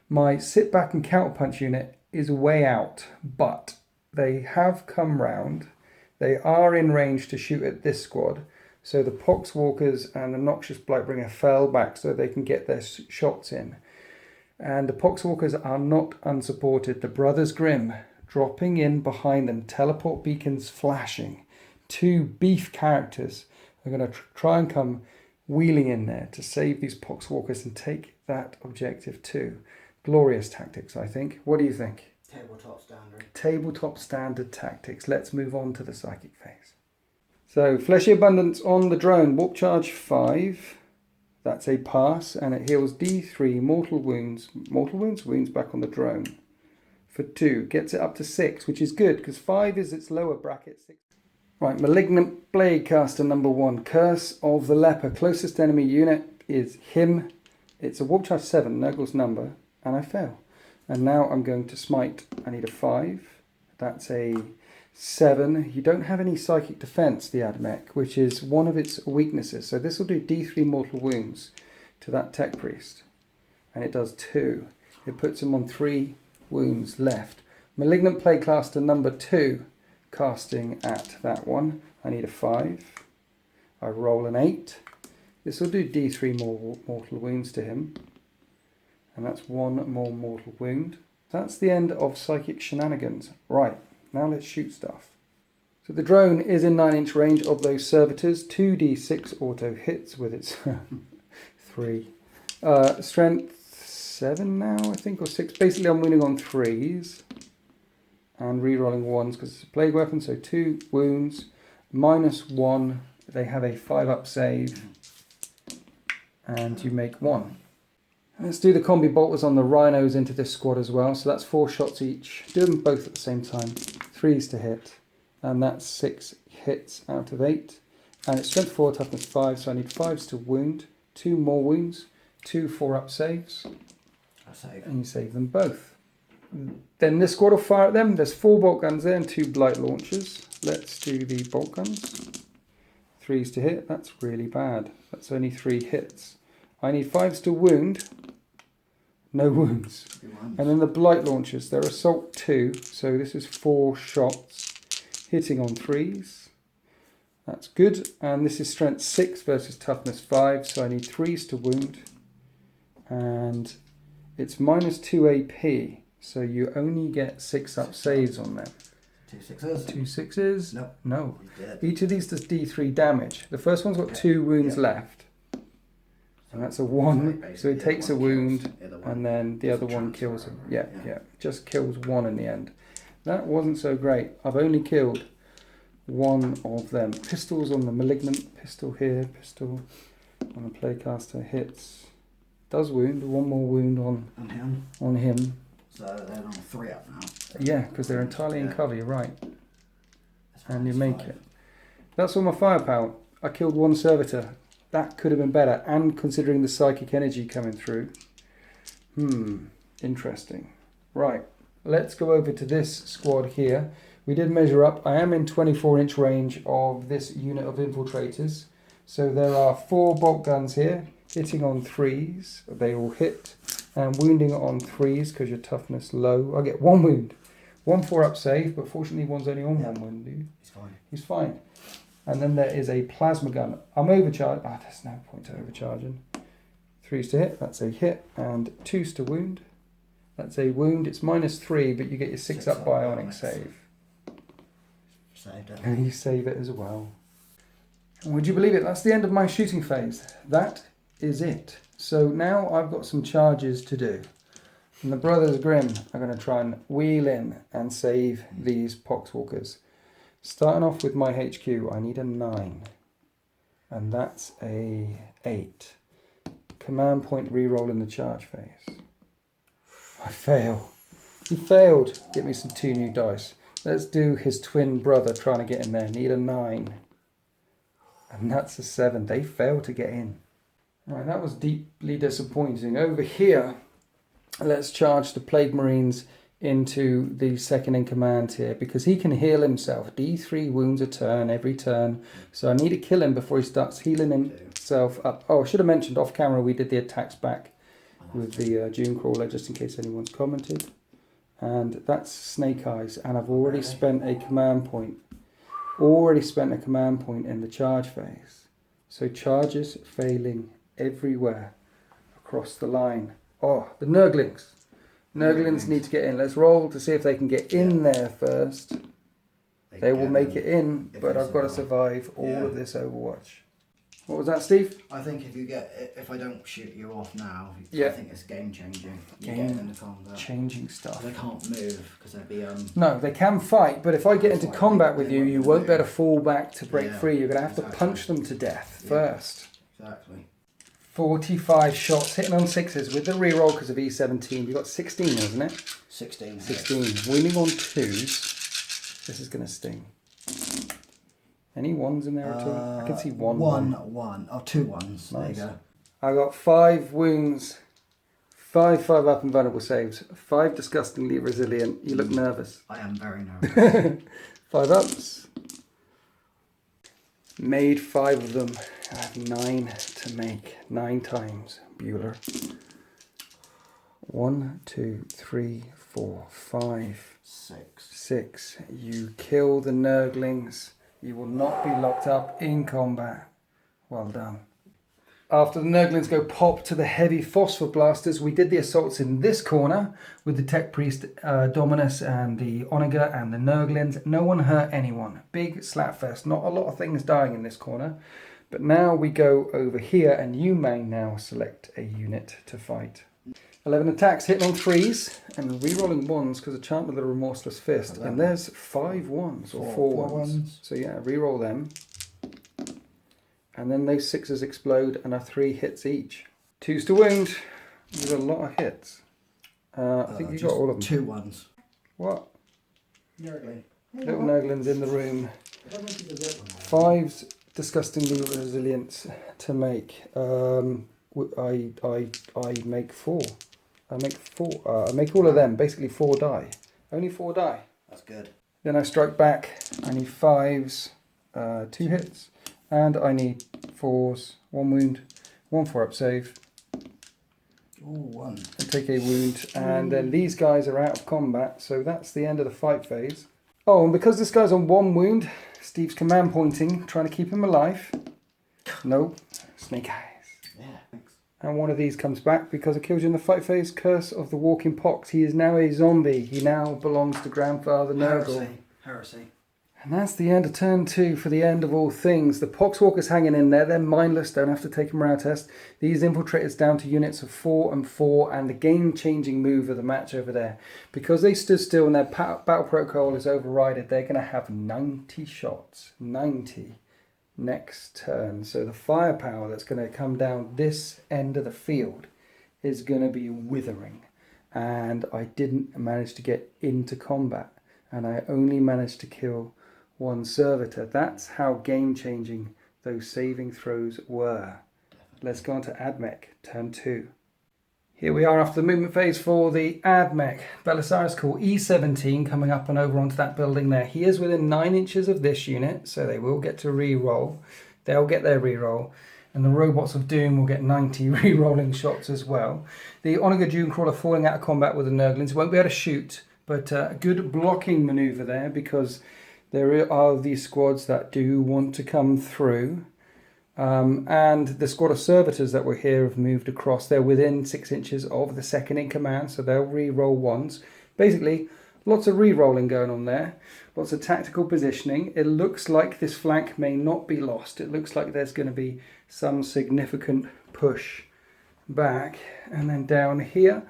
my sit back and counterpunch unit is way out. But they have come round. They are in range to shoot at this squad. So the Poxwalkers and the Noxious Blightbringer fell back so they can get their shots in. And the Poxwalkers are not unsupported. The Brothers Grimm dropping in behind them, teleport beacons flashing. 2 beef characters are going to try and come wheeling in there to save these Poxwalkers and take that objective too. Glorious tactics, I think. What do you think? Tabletop standard. Tabletop standard tactics. Let's move on to the psychic phase. So, Fleshy Abundance on the drone. Warp Charge 5. That's a pass. And it heals D3 mortal wounds. Mortal wounds? Wounds back on the drone. For 2. Gets it up to 6, which is good, because 5 is its lower bracket. 6. Right, Malignant Blade Caster number 1. Curse of the Leper. Closest enemy unit is him. It's a Warp Charge 7, Nurgle's number. And I fail. And now I'm going to smite. I need a 5. That's a 7. You don't have any psychic defense, the Admech, which is one of its weaknesses. So this will do D3 mortal wounds to that Tech Priest. And it does 2. It puts him on 3 wounds left. Malignant Plague Caster number 2, casting at that one. I need a 5. I roll an 8. This will do D3 more mortal wounds to him. And that's 1 more mortal wound. That's the end of Psychic Shenanigans. Right. Now let's shoot stuff. So the drone is in 9-inch range of those servitors. 2d6 auto hits with its 3. Strength 7 now, I think, or 6. Basically, I'm winning on 3s. And re-rolling 1s because it's a plague weapon. So 2 wounds. -1. They have a 5-up save. and you make 1. Let's do the combi bolters on the rhinos into this squad as well. So that's 4 shots each. Do them both at the same time. 3s to hit. And that's 6 hits out of 8. And it's strength 4, toughness 5, so I need 5s to wound. 2 more wounds. 2 4-up saves. I save. And you save them both. Then this squad will fire at them. There's 4 bolt guns there and 2 blight launchers. Let's do the bolt guns. 3s to hit. That's really bad. That's only 3 hits. I need 5s to wound. No wounds. And then the blight launchers. They're assault 2. So this is 4 shots. Hitting on 3s. That's good. And this is strength 6 versus toughness 5. So I need 3s to wound. And it's minus 2 AP. So you only get 6-up saves on them. 2 6s. 2 6s? No. No. Dead. Each of these does D3 damage. The first one's got 2 wounds left. And that's a 1. So it takes a wound. And then the other one kills him. Yeah. Just kills 1 in the end. That wasn't so great. I've only killed 1 of them. Pistols on the malignant. Pistol here. Pistol on the playcaster. Hits. Does wound. 1 more wound on him. So they're on 3 up now. Yeah, because they're entirely in cover, you're right. And you make it. That's all my firepower. I killed 1 servitor. That could have been better. And considering the psychic energy coming through. Interesting. Right, let's go over to this squad here. We did measure up. I am in 24-inch range of this unit of infiltrators. So there are 4 bolt guns here, hitting on 3s. They will hit. And wounding on 3s because your toughness low. I get 1 wound. 1 4-up save, but fortunately one's only on 1 wound, dude. He's fine. He's fine. And then there is a plasma gun. I'm overcharged. There's no point to overcharging. 3s to hit. That's a hit. And 2s to wound. That's a wound. It's minus 3, but you get your 6-up bionic save. Saved it. And you save it as well. And would you believe it? That's the end of my shooting phase. That is it. So now I've got some charges to do. And the Brothers Grimm are going to try and wheel in and save these Poxwalkers. Starting off with my HQ, I need a 9. And that's a 8. Command point reroll in the charge phase. I fail. He failed. Get me some 2 new dice. Let's do his twin brother trying to get in there. Need a 9. And that's a 7. They failed to get in. Right, that was deeply disappointing. Over here, let's charge the Plague Marines into the second in command here because he can heal himself. D3 wounds a turn every turn. So I need to kill him before he starts healing himself up. Oh, I should have mentioned off camera we did the attacks back with the Doom Crawler just in case anyone's commented. And that's Snake Eyes. And I've already spent a command point. In the charge phase. So charges failing everywhere across the line. Oh, the Nurglings. Nurglings need to get in. Let's roll to see if they can get in there first. They will make it in, but I've got to survive all of this Overwatch. What was that, Steve? I think if I don't shoot you off now, I think it's game changing. You get into combat. Changing stuff. They can't move because they'd be No, they can fight, but if I get into combat with you, you won't be able to fall back to break free. You're going to have to punch them to death first. Exactly. 45 shots, hitting on 6s with the reroll because of E17. You've got 16, isn't it? 16. 16. Winning on 2s. This is going to sting. Any 1s in there at all? I can see 1. 1. Oh, 2 1s. Nice. There you go. I got 5 wounds, 5 5-up and vulnerable saves, 5 disgustingly resilient. You look nervous. I am very nervous. 5 ups. Made 5 of them. I have 9 to make. 9 times. Bueller. 1, 2, 3, 4, 5, 6. You kill the Nurglings. You will not be locked up in combat. Well done. After the Nurglings go pop to the heavy phosphor blasters, we did the assaults in this corner with the Tech Priest Dominus and the Onager and the Nurglings. No one hurt anyone. Big slapfest. Not a lot of things dying in this corner. But now we go over here and you may now select a unit to fight. 11 attacks hitting on 3s and rerolling 1s because of Chant with the Remorseless Fist. And there's 5 1s or 4 1s. So yeah, reroll them. And then those 6s explode and are 3 hits each. 2s to wound with a lot of hits. I think you got all of them. 2 ones. What? Nurgling. Little Nurglings in the room. 5s disgustingly resilient to make. I make 4. I make 4. I make all of them. Basically 4 die. Only 4 die. That's good. Then I strike back. I need 5s, 2 hits, and I need 4s, 1 wound, 1 4-up save. Ooh, 1. I take a wound, and then these guys are out of combat, so that's the end of the fight phase. Oh, and because this guy's on 1 wound, Steve's command pointing, trying to keep him alive. No, snake eyes. Yeah, thanks. And one of these comes back because it kills you in the fight phase. Curse of the Walking Pox. He is now a zombie. He now belongs to Grandfather Nurgle. Heresy. And that's the end of turn 2 for the end of all things. The Poxwalker's hanging in there. They're mindless. Don't have to take them around test. These infiltrators down to units of 4 and 4. And the game-changing move of the match over there. Because they stood still and their battle protocol is overridden, they're going to have 90 shots. 90 next turn. So the firepower that's going to come down this end of the field is going to be withering. And I didn't manage to get into combat. And I only managed to kill 1 servitor. That's how game-changing those saving throws were. Let's go on to Admech, turn 2. Here we are after the movement phase for the Admech. Belisarius Call E17 coming up and over onto that building there. He is within 9 inches of this unit, so they will get to re-roll. They'll get their re-roll. And the Robots of Doom will get 90 re-rolling shots as well. The Onager Dunecrawler falling out of combat with the Nurglings. Won't be able to shoot, but a good blocking manoeuvre there because there are these squads that do want to come through. And the squad of servitors that were here have moved across. They're within 6 inches of the second in command, so they'll re-roll 1s. Basically, lots of re-rolling going on there. Lots of tactical positioning. It looks like this flank may not be lost. It looks like there's going to be some significant push back. And then down here,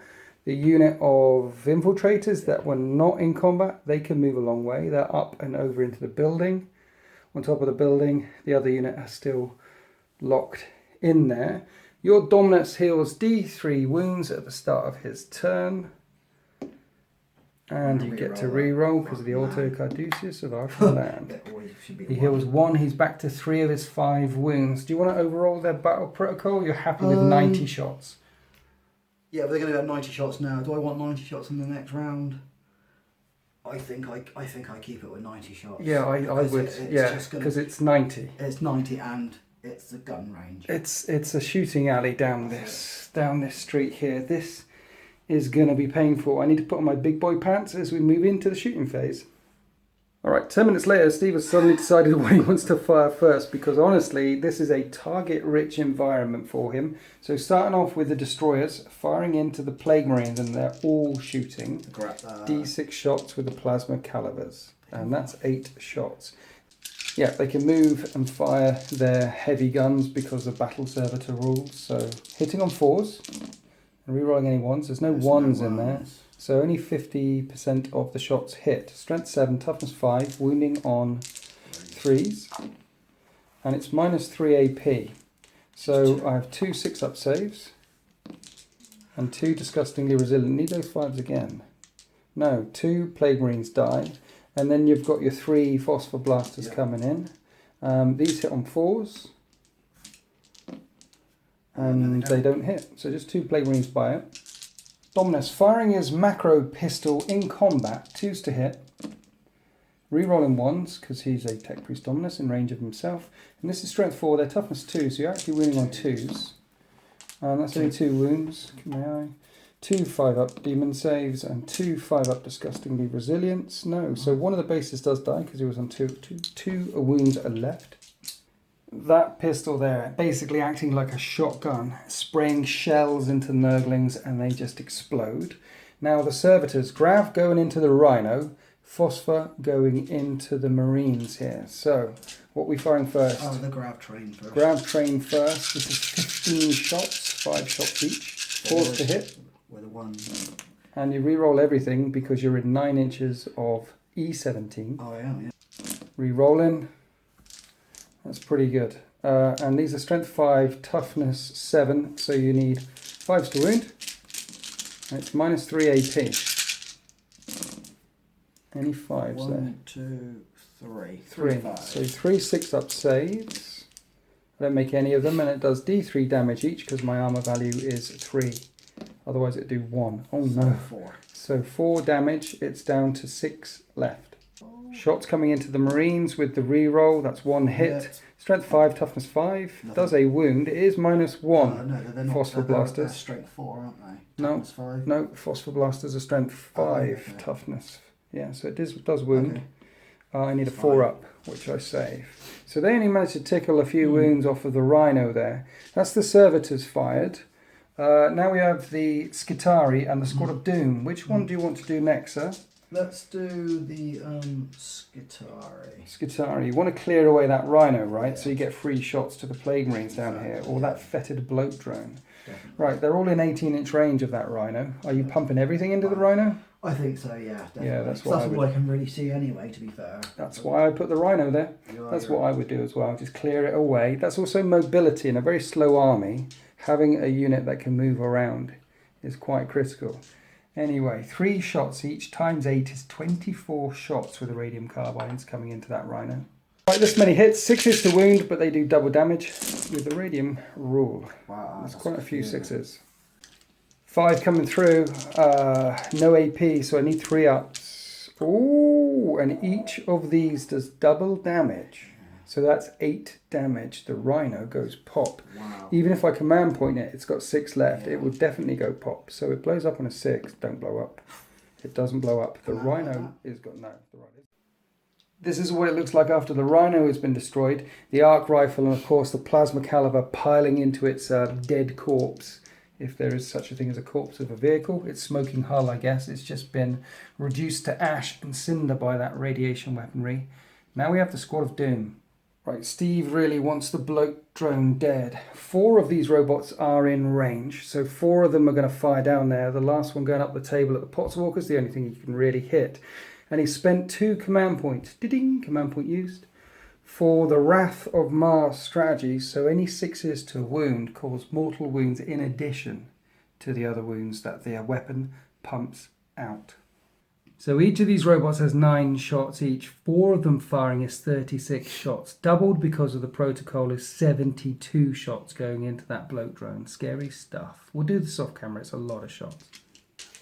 the unit of infiltrators that were not in combat, they can move a long way. They're up and over into the building. On top of the building, the other unit are still locked in there. Your Dominus heals D3 wounds at the start of his turn. And you get to re-roll because of the Auto Carduceus of Arkham Land. He heals 1, he's back to 3 of his 5 wounds. Do you want to overroll their battle protocol? You're happy with 90 shots? Yeah, but they're going to have 90 shots now. Do I want 90 shots in the next round? I think I keep it with 90 shots. Yeah, I would. Yeah, because it's 90. It's 90 and it's the gun range. It's a shooting alley down this street here. This is going to be painful. I need to put on my big boy pants as we move into the shooting phase. Alright, 10 minutes later, Steve has suddenly decided what he wants to fire first because honestly, this is a target-rich environment for him. So starting off with the destroyers, firing into the Plague Marines, and they're all shooting D6 shots with the plasma calibers. And that's 8 shots. Yeah, they can move and fire their heavy guns because of battle servitor rules. So hitting on 4s, and rerolling any 1s. There's no 1s in there. So only 50% of the shots hit. Strength 7, toughness 5, wounding on 3s. And it's minus 3 AP. So I have 2 6-up saves. And 2 disgustingly resilient. Need those 5s again. No, 2 Plague Marines die. And then you've got your 3 Phosphor Blasters coming in. These hit on 4s. And they don't hit. So just 2 Plague Marines by it. Dominus firing his macro pistol in combat, 2s to hit. Rerolling 1s because he's a Tech Priest Dominus in range of himself. And this is strength 4, they're toughness 2, so you're actually wounding on 2s. And that's only 2 wounds. May I? 2 5-up demon saves and 2 5-up disgustingly resilience. No, so one of the bases does die because he was on 2 wounds are left. That pistol there, basically acting like a shotgun, spraying shells into Nurglings and they just explode. Now the servitors, Grav going into the Rhino, Phosphor going into the Marines here. So, what are we firing first? Oh, the Grav train first. Grav train first. This is 15 shots, 5 shots each. 4s to hit. With a 1. And you re-roll everything because you're in 9 inches of E17. Oh, yeah. Re-rolling. That's pretty good. and these are strength 5, toughness 7, so you need 5s to wound. And it's minus 3 AP. Any 5s there? 1, 2, 3. 3. So 3 6-up saves. I don't make any of them, and it does D3 damage each because my armor value is 3. Otherwise it'd do 1. Oh no. 4. So 4 damage, it's down to 6 left. Shots coming into the Marines with the reroll, that's 1 hit. Strength 5, toughness 5, does a wound. It is minus 1. No, they're not. Phosphor blasters. They're strength 4, aren't they? No, Toughness 5. no, phosphor blasters are strength 5, toughness. Yeah, so it does wound. Okay. I need a 4-up, which I save. So they only managed to tickle a few wounds off of the Rhino there. That's the Servitors fired. Now we have the Skitari and the Squad of Doom. Which one do you want to do next, sir? Let's do the Skitari. Skitari. You want to clear away that Rhino, right? Yeah. So you get free shots to the Plague Marines down here, or that fetid bloat drone. Definitely. Right, they're all in 18-inch range of that Rhino. Are you pumping everything into the Rhino? I think so, yeah. Definitely. Yeah, that's what all I can really see anyway, to be fair. That's why I put the Rhino there. That's what I would do as well, just clear it away. That's also mobility. In a very slow army, having a unit that can move around is quite critical. Anyway, 3 shots each, times 8 is 24 shots with the radium carbines coming into that Rhino. Right, this many hits, 6s to wound, but they do double damage with the radium rule. Wow, there's quite a few 6s. 5 coming through, no AP, so I need 3-ups. Ooh, and each of these does double damage. So that's 8 damage. The Rhino goes pop. Wow. Even if I command point it, it's got 6 left. It will definitely go pop. So it blows up on a 6. Don't blow up. It doesn't blow up. The Rhino is got no. The Rhino. This is what it looks like after the Rhino has been destroyed. The arc rifle and of course the plasma caliber piling into its dead corpse. If there is such a thing as a corpse of a vehicle, it's smoking hull, I guess. It's just been reduced to ash and cinder by that radiation weaponry. Now we have the Squad of Doom. Right, Steve really wants the bloat drone dead. 4 of these robots are in range, so 4 of them are going to fire down there. The last one going up the table at the Potswalker is the only thing he can really hit. And he spent 2 command points, ding, command point used, for the Wrath of Mars strategy. So any 6s to wound cause mortal wounds in addition to the other wounds that their weapon pumps out. So each of these robots has 9 shots each. 4 of them firing is 36 shots. Doubled because of the protocol is 72 shots going into that bloat drone. Scary stuff. We'll do this off camera. It's a lot of shots.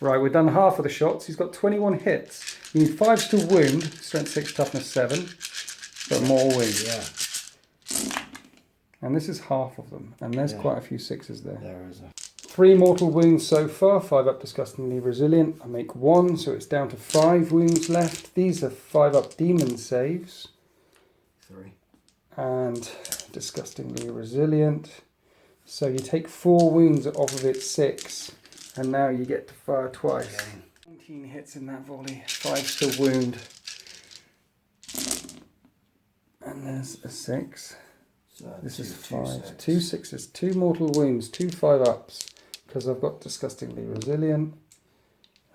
Right, we've done half of the shots. He's got 21 hits. You need 5s to wound. Strength 6, toughness 7. But more wound. Yeah. And this is half of them. And there's quite a few 6s there. There is a... 3 mortal wounds so far, 5 up disgustingly resilient. I make 1, so it's down to 5 wounds left. These are 5 up demon saves. 3. And disgustingly resilient. So you take 4 wounds off of its 6, and now you get to fire twice. 19 hits in that volley, 5 to wound. And there's a 6. So this is 5. 2 6s, 2 mortal wounds, 2 5-ups. Because I've got disgustingly resilient.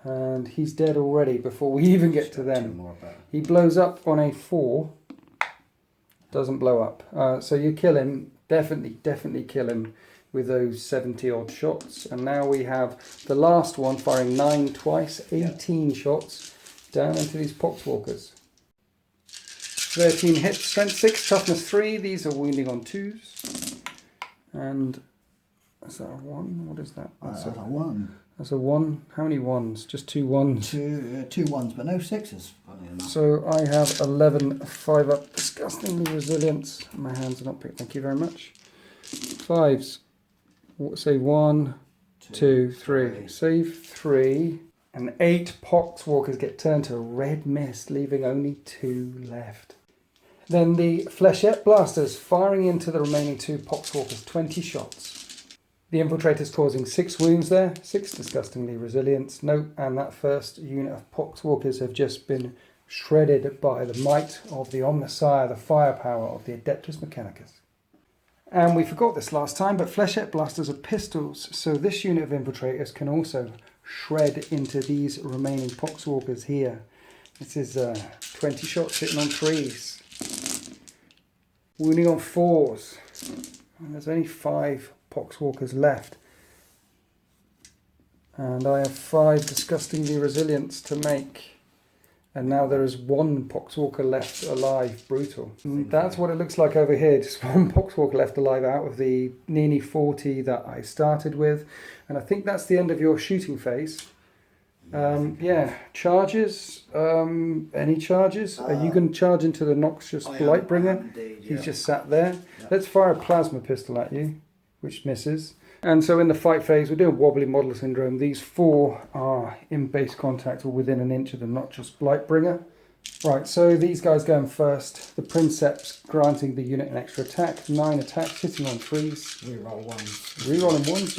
And he's dead already before we even get to them. He blows up on a 4. Doesn't blow up. So you kill him. Definitely kill him with those 70 odd shots. And now we have the last one firing 9 twice. 18 shots down into these Poxwalkers. 13 hits. Strength 6, toughness 3. These are wounding on 2s. And... is that a 1? What is that? That's a 1. That's a 1. How many 1s? Just 2 1s. 2 1s, but no 6s. So I have 11 5-up disgustingly resilience. My hands are not picked. Thank you very much. 5s. Say 1, 2, 3. Save 3. And 8 Poxwalkers get turned to red mist, leaving only 2 left. Then the Flechette Blasters firing into the remaining 2 Poxwalkers, 20 shots. The Infiltrator's causing 6 wounds there, 6 disgustingly resilience. Nope, and that first unit of Poxwalkers have just been shredded by the might of the Omnissiah, the firepower of the Adeptus Mechanicus. And we forgot this last time, but Flechette Blasters are pistols, so this unit of Infiltrators can also shred into these remaining Poxwalkers here. This is 20 shots hitting on 3s. Wounding on 4s. And there's only 5 poxwalkers left. And I have 5 disgustingly resilients to make. And now there is 1 poxwalker left alive. Brutal. And that's what it looks like over here. Just 1 poxwalker left alive out of the nearly 40 that I started with. And I think that's the end of your shooting phase. Yeah, charges. Any charges? Are you going to charge into the noxious Blightbringer? Indeed, He's just sat there. Yeah. Let's fire a plasma pistol at you, which misses. And so in the fight phase, we're doing wobbly model syndrome. These 4 are in base contact or within an inch of the noxious Blightbringer. Right, so these guys going first. The Princeps granting the unit an extra attack. 9 attacks, hitting on 3s. Reroll 1s. Rerolling 1s,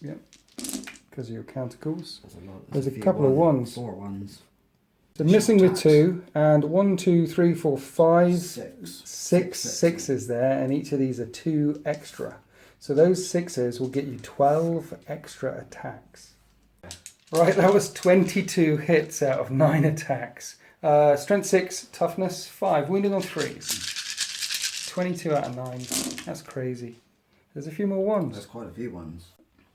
yeah, because of your countercools. There's a couple of 1s. 4 1s. So missing with 2, and 1, 2, 3, 4, 5, 6. 6 6s there, and each of these are 2 extra. So those 6s will get you 12 extra attacks. Right, that was 22 hits out of 9 attacks. Strength 6, toughness 5, wounding on 3s. 22 out of 9. That's crazy. There's a few more 1s. There's quite a few 1s.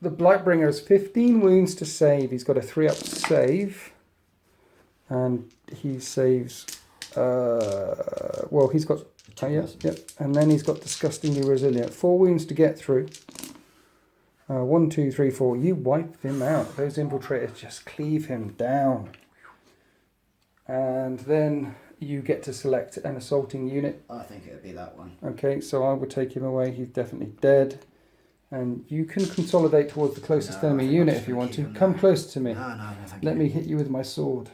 The Blightbringer has 15 wounds to save. He's got a 3-up save. And he saves... well, he's got... Yep. And then he's got disgustingly resilient. 4 wounds to get through. 1, 2, 3, 4. You wipe him out. Those infiltrators just cleave him down. And then you get to select an assaulting unit. I think it would be that one. Okay, so I would take him away. He's definitely dead. And you can consolidate towards the closest enemy unit if you want to. Come close to me. No, thank Let you. me hit you with my sword.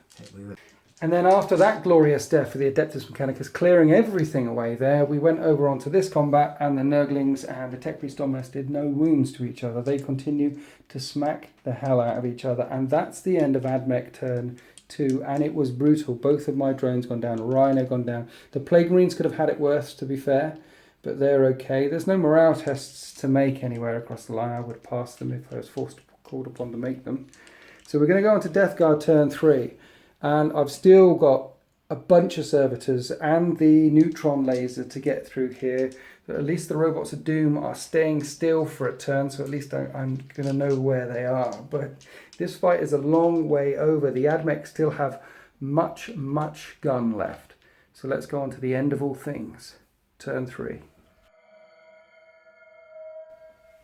And then after that glorious death for the Adeptus Mechanicus, clearing everything away there, we went over onto this combat, and the Nurglings and the Tech Priest Dominus did no wounds to each other. They continue to smack the hell out of each other. And that's the end of Admech turn 2, and it was brutal. Both of my drones gone down, Rhino gone down. The Plague Marines could have had it worse, to be fair, but they're okay. There's no morale tests to make anywhere across the line. I would pass them if I was called upon to make them. So we're going to go on to Death Guard turn 3. And I've still got a bunch of servitors and the neutron laser to get through here. But at least the robots of Doom are staying still for a turn, so at least I'm going to know where they are. But this fight is a long way over. The Admech still have much gun left. So let's go on to the end of all things. Turn 3.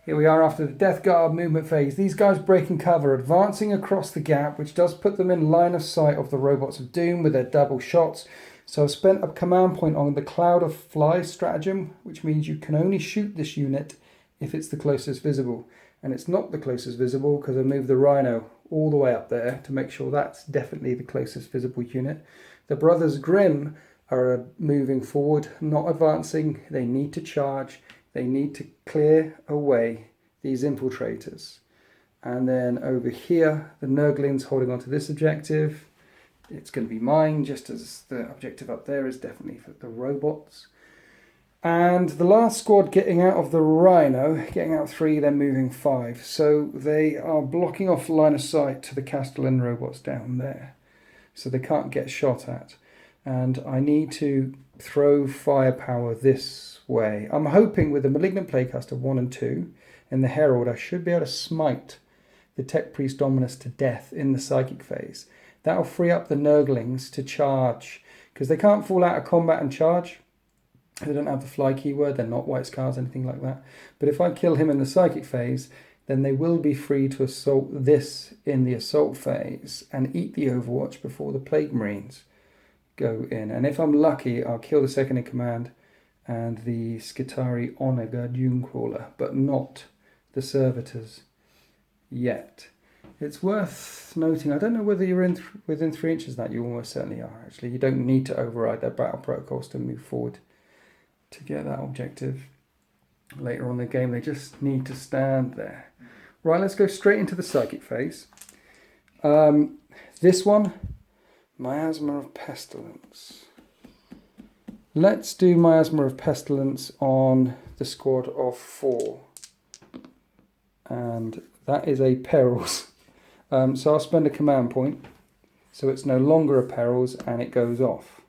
Here we are after the Death Guard movement phase. These guys breaking cover, advancing across the gap, which does put them in line of sight of the robots of Doom with their double shots. So I've spent a command point on the Cloud of Flies stratagem, which means you can only shoot this unit if it's the closest visible. And it's not the closest visible because I moved the Rhino all the way up there to make sure that's definitely the closest visible unit. The Brothers Grimm are moving forward, not advancing. They need to charge. They need to clear away these infiltrators. And then over here, the Nurglings holding on to this objective. It's going to be mine, just as the objective up there is definitely for the robots. And the last squad getting out of the Rhino, getting out 3, then moving 5. So they are blocking off line of sight to the Castellan robots down there. So they can't get shot at. And I need to throw firepower this way. I'm hoping with the Malignant Plaguecaster 1 and 2 and the Herald, I should be able to smite the Tech Priest Dominus to death in the psychic phase. That'll free up the Nurglings to charge, because they can't fall out of combat and charge. They don't have the fly keyword, they're not white scars, anything like that. But if I kill him in the psychic phase, then they will be free to assault this in the assault phase and eat the Overwatch before the Plague Marines go in. And if I'm lucky, I'll kill the second in command and the Skitari Onega Dunecrawler, but not the servitors yet. It's worth noting, I don't know whether you're within 3 inches of that. You almost certainly are, actually. You don't need to override their battle protocols to move forward to get that objective. Later on in the game, they just need to stand there. Right, let's go straight into the psychic phase. This one, Miasma of Pestilence. Let's do Miasma of Pestilence on the squad of 4. And that is a Perils. So I'll spend a command point. So it's no longer a Perils and it goes off.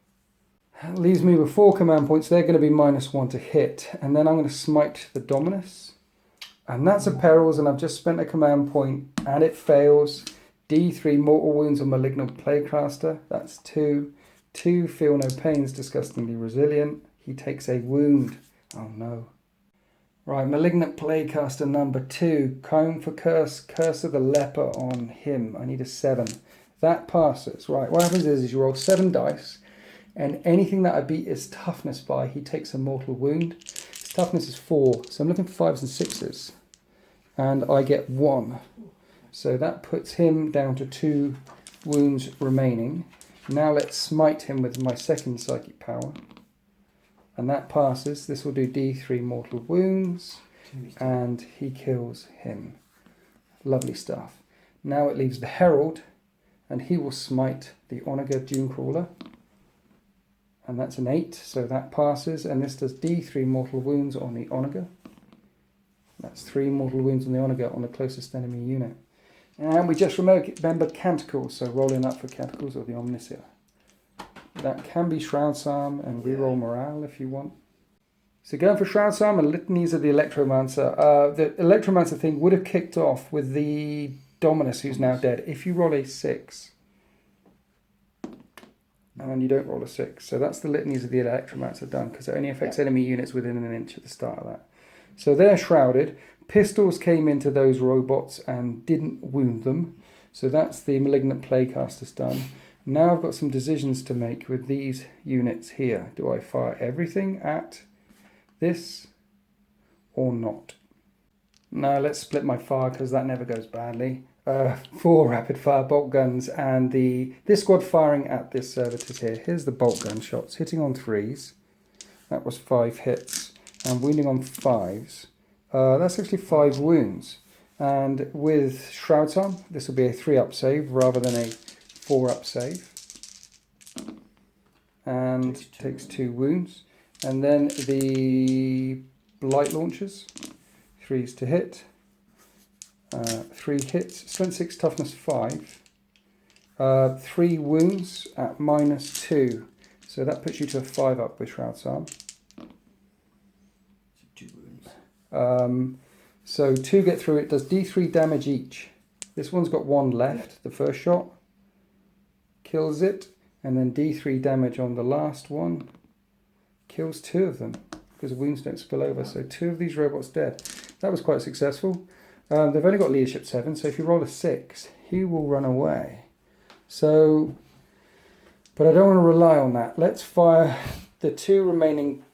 That leaves me with 4 command points. They're going to be -1 to hit. And then I'm going to smite the Dominus. And that's a perils, and I've just spent a command point, and it fails. D3 mortal wounds on Malignant Plaguecaster. That's 2. 2 feel no pains, disgustingly resilient. He takes a wound. Oh no. Right, Malignant Plaguecaster number 2. Comb for Curse. Curse of the Leper on him. I need a 7. That passes. Right, what happens is you roll 7 dice, and anything that I beat his toughness by, he takes a mortal wound. His toughness is 4, so I'm looking for 5s and 6s. And I get 1. So that puts him down to 2 wounds remaining. Now let's smite him with my second psychic power. And that passes. This will do D3 mortal wounds. And he kills him. Lovely stuff. Now it leaves the Herald. And he will smite the Onager Dunecrawler. And that's an 8. So that passes. And this does D3 mortal wounds on the Onager. That's 3 mortal wounds on the Onager on the closest enemy unit. And we just remembered Canticles, so rolling up for Canticles or the Omniscia. That can be Shroud's Arm and reroll Morale if you want. So going for Shroud's Arm and Litanies of the Electromancer. The Electromancer thing would have kicked off with the Dominus, who's now dead, if you roll a 6. And you don't roll a 6. So that's the Litanies of the Electromancer done, because it only affects enemy units within an inch at the start of that. So they're shrouded. Pistols came into those robots and didn't wound them. So that's the Malignant Plaguecaster's done. Now I've got some decisions to make with these units here. Do I fire everything at this or not? No, let's split my fire because that never goes badly. 4 rapid fire bolt guns and this squad firing at this servitors here. Here's the bolt gun shots, hitting on 3s. That was 5 hits. And wounding on 5s. That's actually 5 wounds. And with Shroud's Arm, this will be a 3-up save rather than a 4-up save. And takes 2 wounds. And then the Blight Launchers. 3s to hit. 3 hits. Strength 6, toughness 5. 3 wounds at -2. So that puts you to a 5-up with Shroud's Arm. So 2 get through it, does D3 damage each. This one's got 1 left, the first shot. Kills it, and then D3 damage on the last one. Kills 2 of them, because wounds don't spill over, so 2 of these robots dead. That was quite successful. They've only got leadership 7, so if you roll a 6, he will run away. So, but I don't want to rely on that. Let's fire the 2 remaining...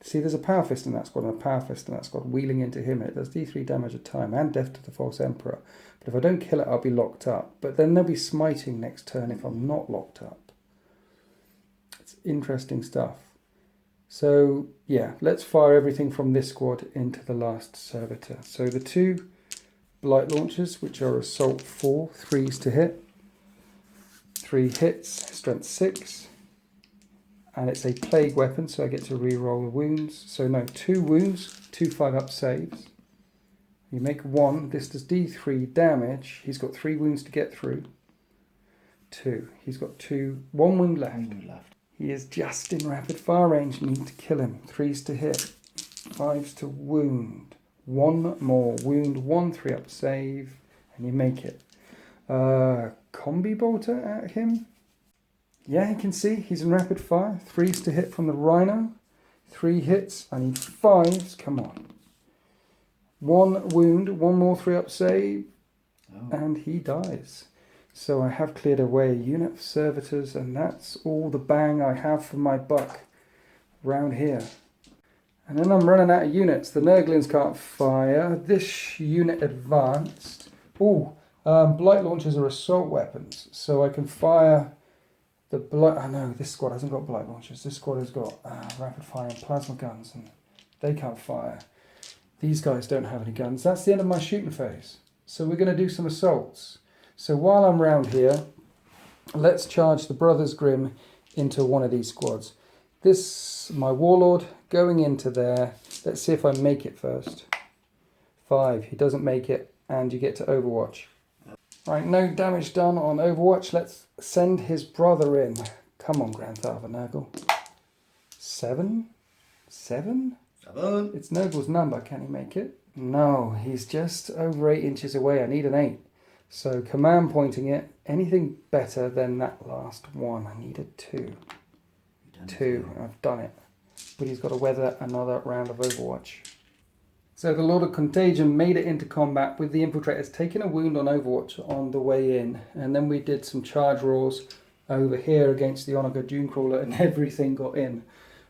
See, there's a Power Fist in that squad and a Power Fist in that squad wheeling into him. It does D3 damage a time and death to the False Emperor. But if I don't kill it, I'll be locked up. But then they'll be smiting next turn if I'm not locked up. It's interesting stuff. So, yeah, let's fire everything from this squad into the last servitor. So the 2 Blight Launchers, which are Assault 4, 3s to hit. 3 hits, Strength 6. And it's a plague weapon, so I get to re-roll the wounds. So no, 2 wounds, 2 5-up saves. You make 1. This does D3 damage. He's got 3 wounds to get through. 2. He's got 1 wound left. He is just in rapid fire range. You need to kill him. 3s to hit. 5s to wound. 1 more wound. 1 3-up save. And you make it. Combi bolter at him. Yeah, you can see he's in rapid fire. 3s to hit from the Rhino. 3 hits. I need 5s. Come on. 1 wound. 1 more 3-up save. Oh. And he dies. So I have cleared away a unit of servitors, and that's all the bang I have for my buck round here. And then I'm running out of units. The Nurglings can't fire. This unit advanced. Blight Launchers are assault weapons. So I can fire... this squad hasn't got Blight Launchers. This squad has got rapid fire and plasma guns, and they can't fire. These guys don't have any guns. That's the end of my shooting phase. So we're going to do some assaults. So while I'm round here, let's charge the Brothers Grimm into one of these squads. My Warlord going into there. Let's see if I make it first. 5. He doesn't make it, and you get to Overwatch. Right, no damage done on Overwatch. Let's send his brother in. Come on, Grandfather Nurgle. 7? 7? 7. It's Nurgle's number. Can he make it? No, he's just over 8 inches away. I need an 8. So command pointing it. Anything better than that last one. I need a 2. 2. I've done it. But he's got to weather another round of Overwatch. So the Lord of Contagion made it into combat with the infiltrators taking a wound on Overwatch on the way in. And then we did some charge rolls over here against the Onager Dunecrawler and everything got in.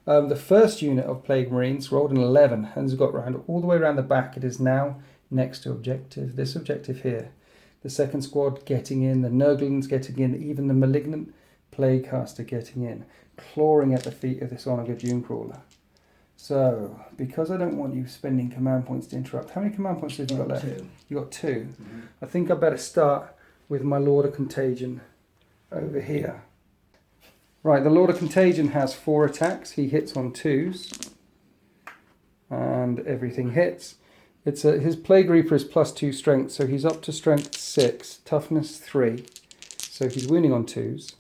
The first unit of Plague Marines rolled an 11 and has got round all the way around the back. It is now next to objective, this objective here. The second squad getting in, the Nurglings getting in, even the Malignant Plaguecaster getting in, clawing at the feet of this Onager Dunecrawler. So, because I don't want you spending command points to interrupt, how many command points have you got left? 2. You got 2. Mm-hmm. I think I better start with my Lord of Contagion over here. Right, the Lord of Contagion has 4 attacks. He hits on 2s. And everything hits. His Plague Reaper is +2 strength, so he's up to strength 6, toughness 3. So he's wounding on 2s.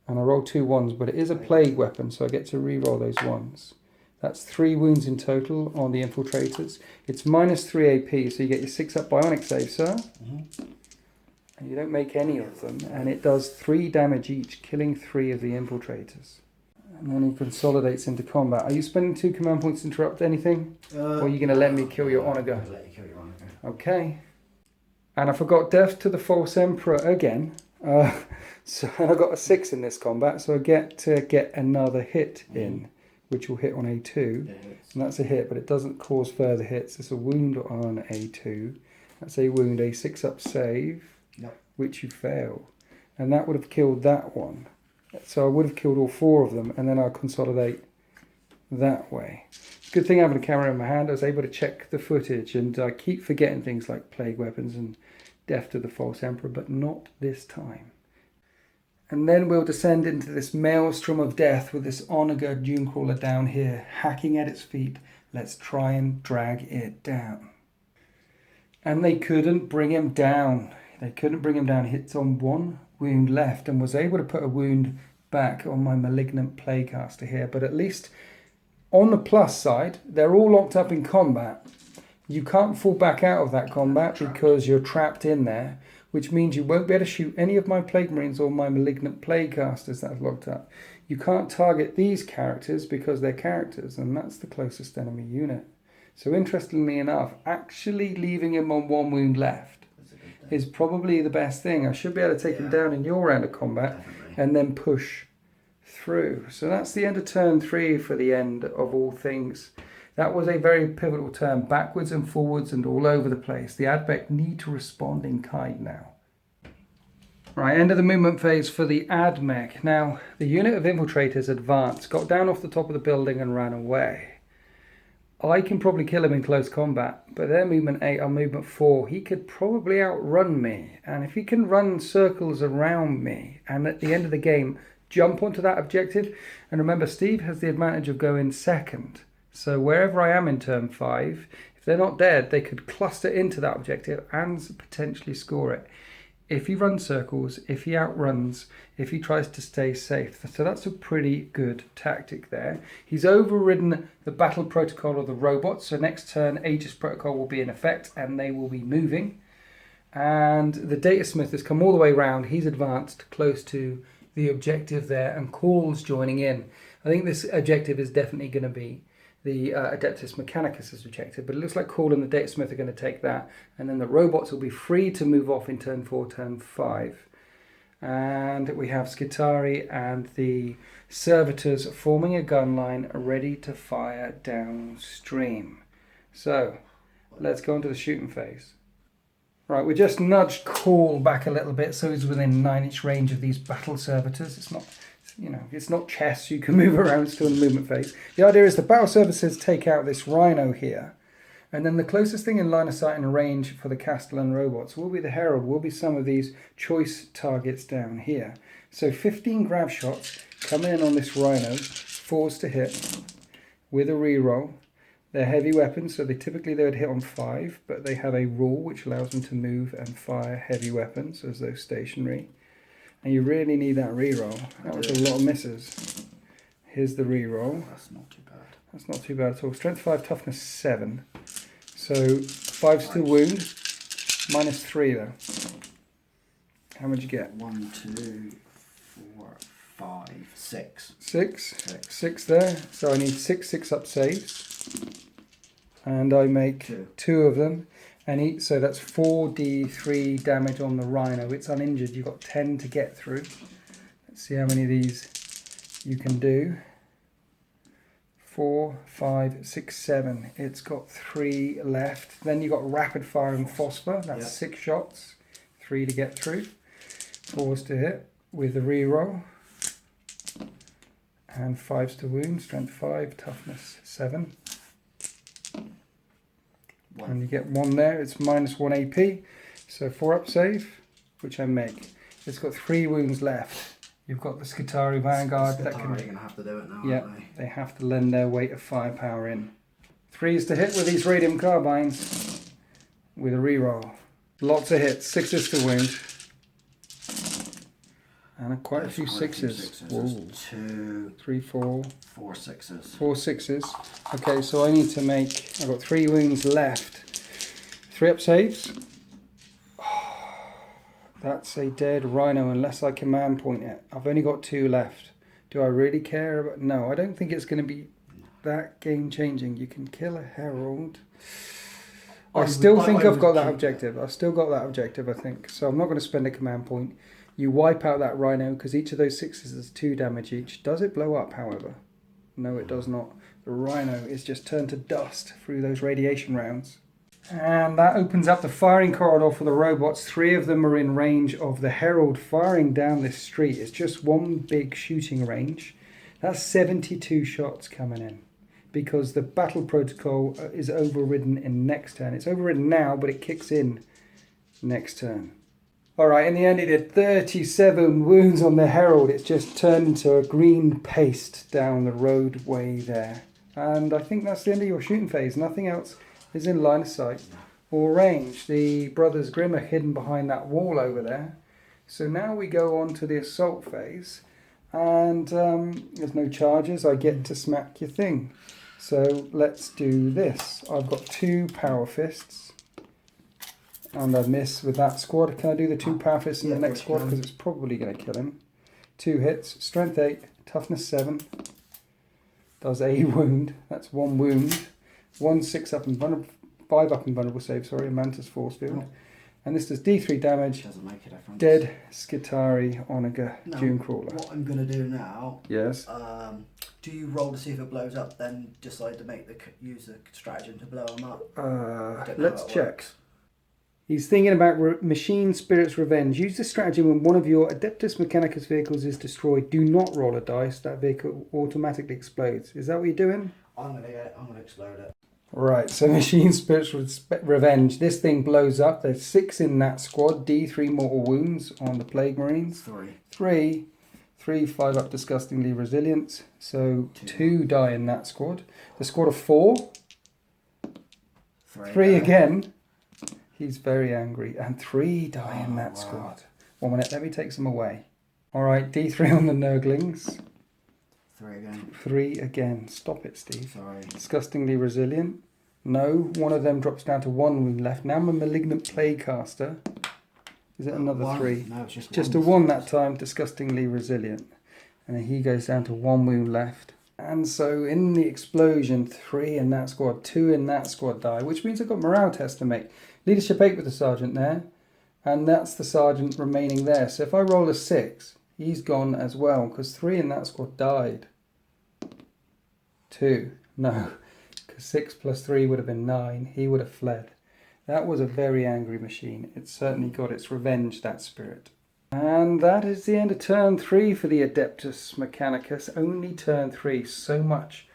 And I roll 2 1s, but it is a plague weapon, so I get to re-roll those 1s. That's 3 wounds in total on the infiltrators. It's -3 AP, so you get your 6 up bionic save, sir. Mm-hmm. And you don't make any of them, and it does 3 damage each, killing 3 of the infiltrators. And then he consolidates into combat. Are you spending 2 command points to interrupt anything? Or are you going to let me kill your Onager? I'll let you kill your Onager. Okay. And I forgot Death to the False Emperor again. So I got a 6 in this combat, so I get to get another hit in, which will hit on A2. And that's a hit, but it doesn't cause further hits. It's a wound on A2. That's a wound, a 6 up save, which you fail. And that would have killed that one. So I would have killed all 4 of them, and then I'll consolidate that way. Good thing having a camera in my hand, I was able to check the footage, and I keep forgetting things like plague weapons and Death to the False Emperor, but not this time. And then we'll descend into this maelstrom of death with this Onager Dunecrawler down here, hacking at its feet. Let's try and drag it down. And they couldn't bring him down. They couldn't bring him down. Hits on 1 wound left and was able to put a wound back on my Malignant Plaguecaster here. But at least on the plus side, they're all locked up in combat. You can't fall back out of that combat because you're trapped in there, which means you won't be able to shoot any of my Plague Marines or my Malignant Plaguecasters that I've locked up. You can't target these characters because they're characters, and that's the closest enemy unit. So interestingly enough, actually leaving him on 1 wound left is probably the best thing. I should be able to take him down in your round of combat and then push through. So that's the end of turn 3 for the end of all things. That was a very pivotal turn, backwards and forwards and all over the place. The Admech need to respond in kind now. Right, end of the movement phase for the Admech. Now, the unit of infiltrators advanced, got down off the top of the building and ran away. I can probably kill him in close combat, but they're movement 8, I'm movement 4. He could probably outrun me, and if he can run circles around me, and at the end of the game, jump onto that objective, and remember, Steve has the advantage of going second. So wherever I am in turn 5, if they're not dead, they could cluster into that objective and potentially score it. If he runs circles, if he outruns, if he tries to stay safe. So that's a pretty good tactic there. He's overridden the battle protocol of the robots. So next turn, Aegis protocol will be in effect and they will be moving. And the Datasmith has come all the way around. He's advanced close to the objective there and Call's joining in. I think this objective is definitely going to be the Adeptus Mechanicus' objective, but it looks like Call and the Datasmith are going to take that, and then the robots will be free to move off in turn 4, turn 5. And we have Skitari and the Servitors forming a gun line ready to fire downstream. So, let's go into the shooting phase. Right, we just nudged Call back a little bit so he's within 9-inch range of these battle servitors. It's not chess, you can move around still in the movement phase. The idea is the battle services take out this rhino here, and then the closest thing in line of sight and range for the Castellan robots will be the Herald, will be some of these choice targets down here. So 15 grab shots coming in on this rhino, 4s to hit with a reroll. They're heavy weapons, so they would hit on 5, but they have a rule which allows them to move and fire heavy weapons as though stationary. And you really need that reroll. That was a lot of misses. Here's the reroll. That's not too bad. That's not too bad at all. Strength 5, toughness 7. So 5 still wound. -3 though. How much you get? 1, 2, 4, 5, 6. 6. 6 there. So I need 6 up saves. And I make 2 of them. And each, so that's 4d3 damage on the rhino. It's uninjured. You've got 10 to get through. Let's see how many of these you can do. 4, 5, 6, 7. It's got 3 left. Then you've got rapid fire and phosphor. That's 6 shots. 3 to get through. 4s to hit with the reroll. And 5s to wound. Strength 5, toughness 7. And you get 1 there. It's -1 AP. So 4 up save, which I make. It's got 3 wounds left. You've got the Skitarii Vanguard that can. You're going to have to do it now. Yeah, they have to lend their weight of firepower in. 3s to hit with these radium carbines with a reroll. Lots of hits. 6s to wound. And quite a few 6s. Whoa. 2, 3, 4. 4 6s. 4 6s. Okay, so I need to make. I've got 3 wounds left. 3 up saves. That's a dead rhino unless I command point it. I've only got 2 left. Do I really care about? No, I don't think it's going to be that game changing. You can kill a herald. I still think I've got that objective. I've still got that objective, I think. So I'm not going to spend a command point. You wipe out that rhino because each of those 6s is 2 damage each. Does it blow up, however? No, it does not. The rhino is just turned to dust through those radiation rounds. And that opens up the firing corridor for the robots. 3 of them are in range of the herald firing down this street. It's just one big shooting range. That's 72 shots coming in because the battle protocol is overridden in next turn. It's overridden now, but it kicks in next turn. Alright, in the end he did 37 wounds on the herald. It's just turned into a green paste down the roadway there. And I think that's the end of your shooting phase. Nothing else is in line of sight or range. The Brothers Grimm are hidden behind that wall over there. So now we go on to the assault phase. And there's no charges. I get to smack your thing. So let's do this. I've got 2 power fists. And I miss with that squad. Can I do the 2 power fists in the next squad? Because it's probably going to kill him. 2 hits. Strength 8. Toughness 7. Does a wound. That's 1 wound. 1 6 up and vulnerable. 5 up and vulnerable save. Sorry. Mantis force field. And this does D3 damage. Doesn't make a difference. Dead Skitarii Onager Dune Crawler. What I'm going to do now. Yes. Do you roll to see if it blows up, then decide to use the stratagem to blow them up? Let's check. He's thinking about Machine Spirit's Revenge. Use the strategy when one of your Adeptus Mechanicus vehicles is destroyed. Do not roll a dice. That vehicle automatically explodes. Is that what you're doing? I'm gonna explode it. Right, so Machine Spirit's Revenge. This thing blows up. There's 6 in that squad. D3 mortal wounds on the Plague Marines. 3. 5 up Disgustingly Resilient. So 2 die in that squad. The squad of 4. 3 again. He's very angry. And 3 die in that squad. 1 minute, let me take some away. Alright, D3 on the Nurglings. 3 again. 3 again. Stop it, Steve. Sorry. Disgustingly Resilient. No, one of them drops down to 1 wound left. Now I'm a Malignant Plaguecaster. Is it another 3? No, it's just a 1 that time. Disgustingly Resilient. And then he goes down to 1 wound left. And so in the explosion, 3 in that squad, 2 in that squad die, which means I've got morale test to make. Leadership 8 with the sergeant there, and that's the sergeant remaining there. So if I roll a 6, he's gone as well, because 3 in that squad died. 2, no, because 6 plus 3 would have been 9. He would have fled. That was a very angry machine. It certainly got its revenge, that spirit. And that is the end of turn 3 for the Adeptus Mechanicus. Only turn 3. So much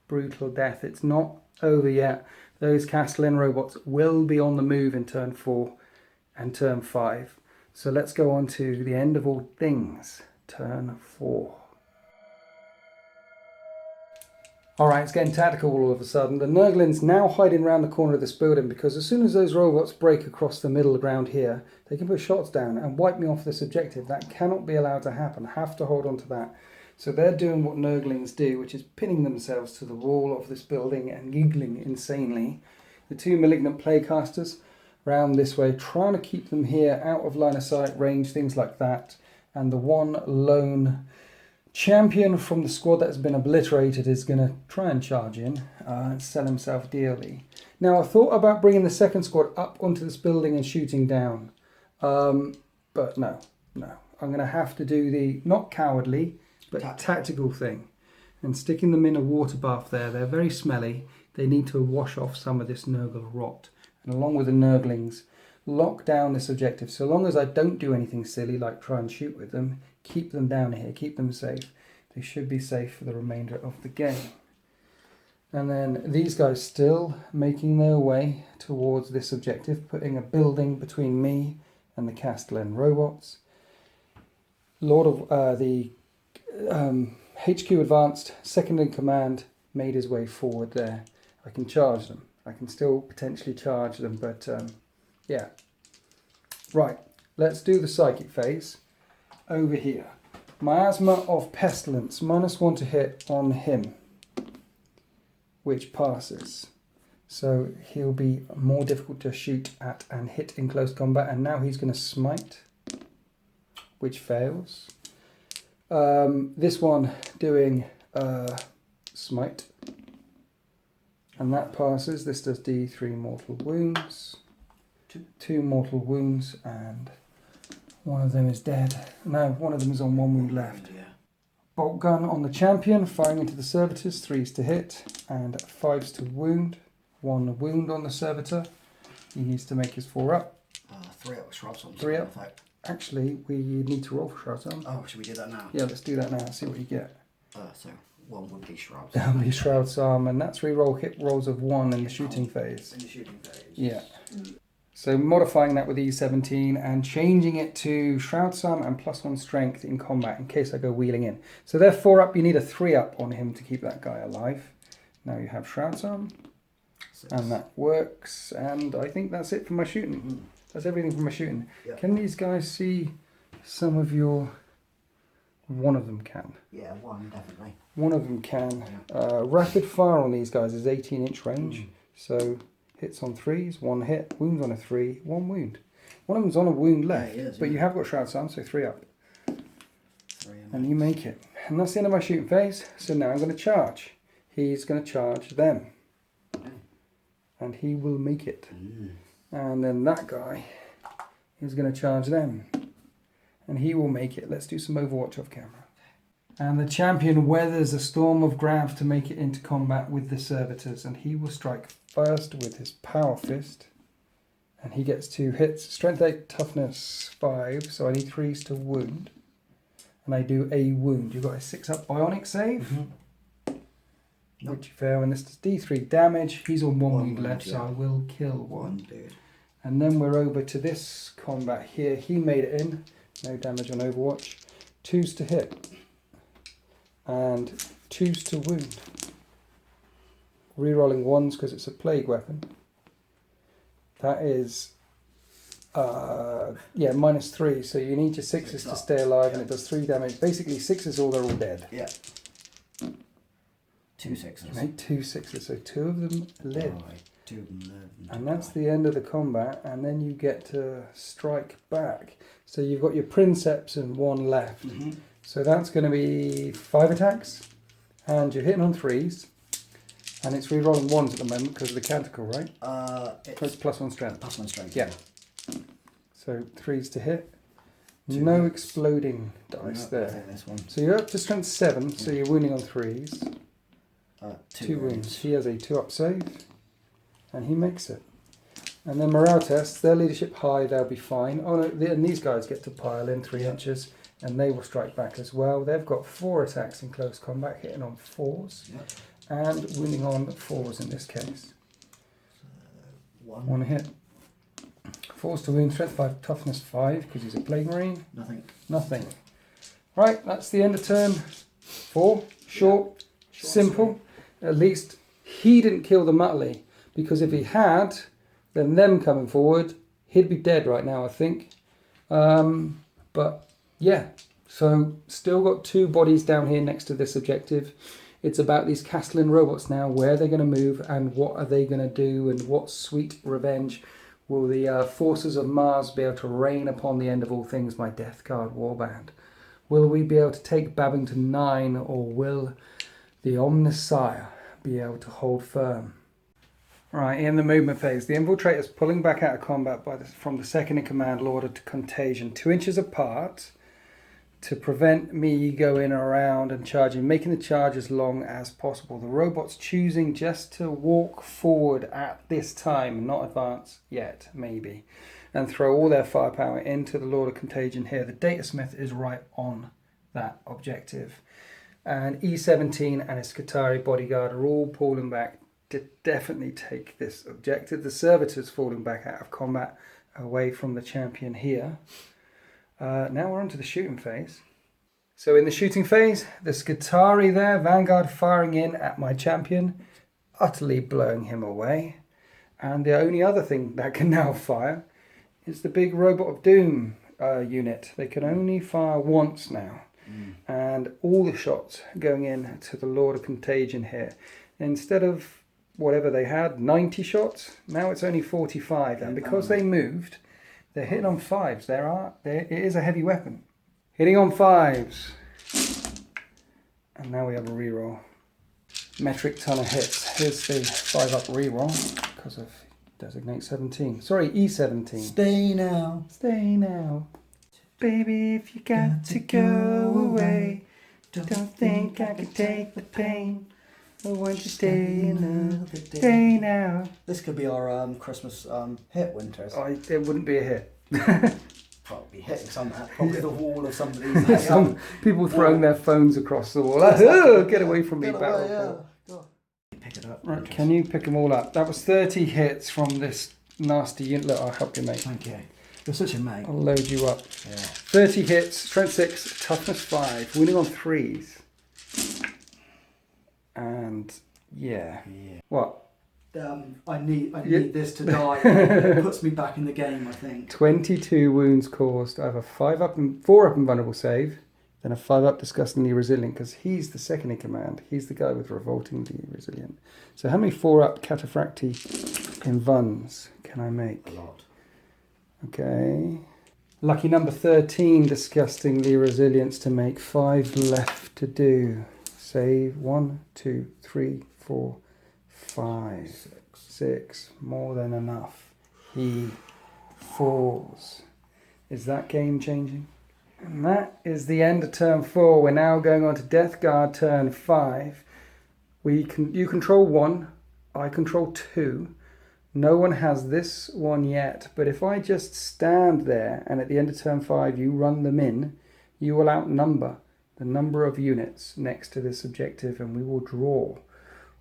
brutal death. It's not over yet. Those Castellan robots will be on the move in turn 4 and turn 5. So let's go on to the end of all things. Turn 4. Alright, it's getting tactical all of a sudden. The Nurglings now hiding around the corner of this building because as soon as those robots break across the middle ground here, they can put shots down and wipe me off this objective. That cannot be allowed to happen. Have to hold on to that. So they're doing what Nurglings do, which is pinning themselves to the wall of this building and giggling insanely. The two malignant playcasters round this way, trying to keep them here out of line of sight, range, things like that. And the one lone champion from the squad that has been obliterated is going to try and charge in and sell himself dearly. Now, I thought about bringing the second squad up onto this building and shooting down. But no. I'm going to have to do the, not cowardly, but tactical thing. And sticking them in a water bath there. They're very smelly. They need to wash off some of this Nurgle rot. And along with the Nurglings, lock down this objective. So long as I don't do anything silly like try and shoot with them, keep them down here, keep them safe. They should be safe for the remainder of the game. And then these guys still making their way towards this objective, putting a building between me and the Castellan robots. Lord of the HQ advanced, second in command, made his way forward there. I can charge them. I can still potentially charge them, but yeah. Right, let's do the psychic phase. Over here. Miasma of Pestilence, -1 to hit on him, which passes. So he'll be more difficult to shoot at and hit in close combat, and now he's going to smite, which fails. This one doing smite, and that passes. This does D3 mortal wounds, two mortal wounds, and one of them is dead. No, one of them is on 1 wound left. Yeah. Bolt gun on the champion, firing into the servitors, 3s to hit and 5s to wound. 1 wound on the servitor. He needs to make his 4 up. 3 up with Shrouds on. 3 up. Actually, we need to roll for Shrouds on. Oh, should we do that now? Yeah, let's do that now. See what you get. So 1 would be Shrouds. That'll be Shrouds Arm, and that's re-roll hit rolls of 1 in the shooting phase. In the shooting phase. Yeah. So modifying that with E17 and changing it to Shroud Arm and +1 strength in combat in case I go wheeling in. So they're 4 up, you need a 3 up on him to keep that guy alive. Now you have Shroud Arm, 6. and that works, and I think that's it for my shooting. Mm-hmm. That's everything for my shooting. Yep. Can these guys see some of your... One of them can. Yeah, 1 definitely. One of them can. Yeah. Rapid fire on these guys is 18-inch range, so... Hits on 3s, 1 hit, wounds on a 3, 1 wound. One of them's on a wound left, yeah, but you have got Shroud Arm, so 3 up. 3 And you make it. And that's the end of my shooting phase. So now I'm going to charge. He's going to charge them. And he will make it. And then that guy is going to charge them. And he will make it. Let's do some Overwatch off camera. And the champion weathers a storm of grav to make it into combat with the servitors. And he will strike first with his power fist. And he gets 2 hits. Strength 8, toughness 5. So I need 3s to wound. And I do a wound. You've got a 6 up bionic save. Nope. Which you fail. And this does D3 damage. He's on 1 wound left, yeah. so I will kill 1. 1 dude. And then we're over to this combat here. He made it in. No damage on Overwatch. 2s to hit. And 2s to wound. Rerolling 1s because it's a plague weapon. That is, yeah, -3. So you need your 6s to stay alive, and it does 3 damage. Basically, 6s all, they're all dead. Yeah. 2 6s. You made 2 6s, so 2 of them live. Right. 2 of them live. And that's the end of the combat, and then you get to strike back. So you've got your Princeps and 1 left. So that's going to be 5 attacks, and you're hitting on 3s, and it's re-rolling 1s at the moment because of the canticle, right? It's +1 strength. +1 strength. Yeah. So 3s to hit. 2 No hits. exploding dice No, I there. think this one. So you're up to strength 7, so you're wounding on 3s. 2 wounds. He has a 2 up save, and he makes it. And then morale tests, their leadership high, they'll be fine. Oh no, and these guys get to pile in 3 inches, and they will strike back as well. They've got 4 attacks in close combat, hitting on 4s, and wounding on 4s in this case. 1 hit. 4s to wound, strength 5, toughness 5, because he's a plague marine. Nothing. Right, that's the end of turn 4. Short, simple. At least he didn't kill the Muttley, because if he had, then them coming forward, he'd be dead right now, I think. But yeah, so still got 2 bodies down here next to this objective. It's about these Castellan robots now, where they're going to move and what are they going to do, and what sweet revenge will the forces of Mars be able to rain upon the end of all things, my Death Guard warband. Will we be able to take Babington 9, or will the Omnissiah be able to hold firm? Right, in the movement phase, the infiltrators pulling back out of combat from the second in command, Lord of Contagion, 2 inches apart, to prevent me going around and charging, making the charge as long as possible. The robots choosing just to walk forward at this time, not advance yet, maybe, and throw all their firepower into the Lord of Contagion here. The Data Smith is right on that objective. And E17 and his Skitarii bodyguard are all pulling back to definitely take this objective. The Servitors falling back out of combat away from the champion here. Now we're on to the shooting phase. So in the shooting phase, the Skitarii there, Vanguard firing in at my champion, utterly blowing him away. And the only other thing that can now fire is the big Robot of Doom unit. They can only fire once now. And all the shots going in to the Lord of Contagion here. Instead of whatever they had, 90 shots, now it's only 45. And because they moved, they're hitting on 5s. It is a heavy weapon. Hitting on 5s. And now we have a reroll. Metric ton of hits. Here's the 5-up reroll because of designate 17. Sorry, E17. Stay now. Stay now. Baby, if you got to go away, don't think I could take the pain. Or won't you stay another day now? This could be our Christmas hit, Winters. It wouldn't be a hit. Probably hitting probably the wall of somebody's. Some people throwing their phones across the wall. Oh, get away from me, Get away, battle. yeah. Pick it up. Right, can you pick them all up? That was 30 hits from this nasty unit. Look, I'll help you, mate. Thank you. You're such a mate. I'll load you up. Yeah. 30 hits, strength 6, toughness 5, winning on 3s. And yeah. What? I need this to die. It puts me back in the game, I think. 22 wounds caused. I have a 4-up invulnerable save, then a 5-up disgustingly resilient, because he's the second in command. He's the guy with revoltingly resilient. So how many 4-up cataphracti invuns can I make? A lot. Okay. Lucky number 13, disgustingly resilience to make. 5 left to do. Save 1, 2, 3, 4, 5, 6. More than enough. He falls. Is that game changing? And that is the end of turn 4. We're now going on to Death Guard turn 5. You control 1. I control 2. No one has this one yet, but if I just stand there and at the end of turn 5 you run them in, you will outnumber the number of units next to this objective, and we will draw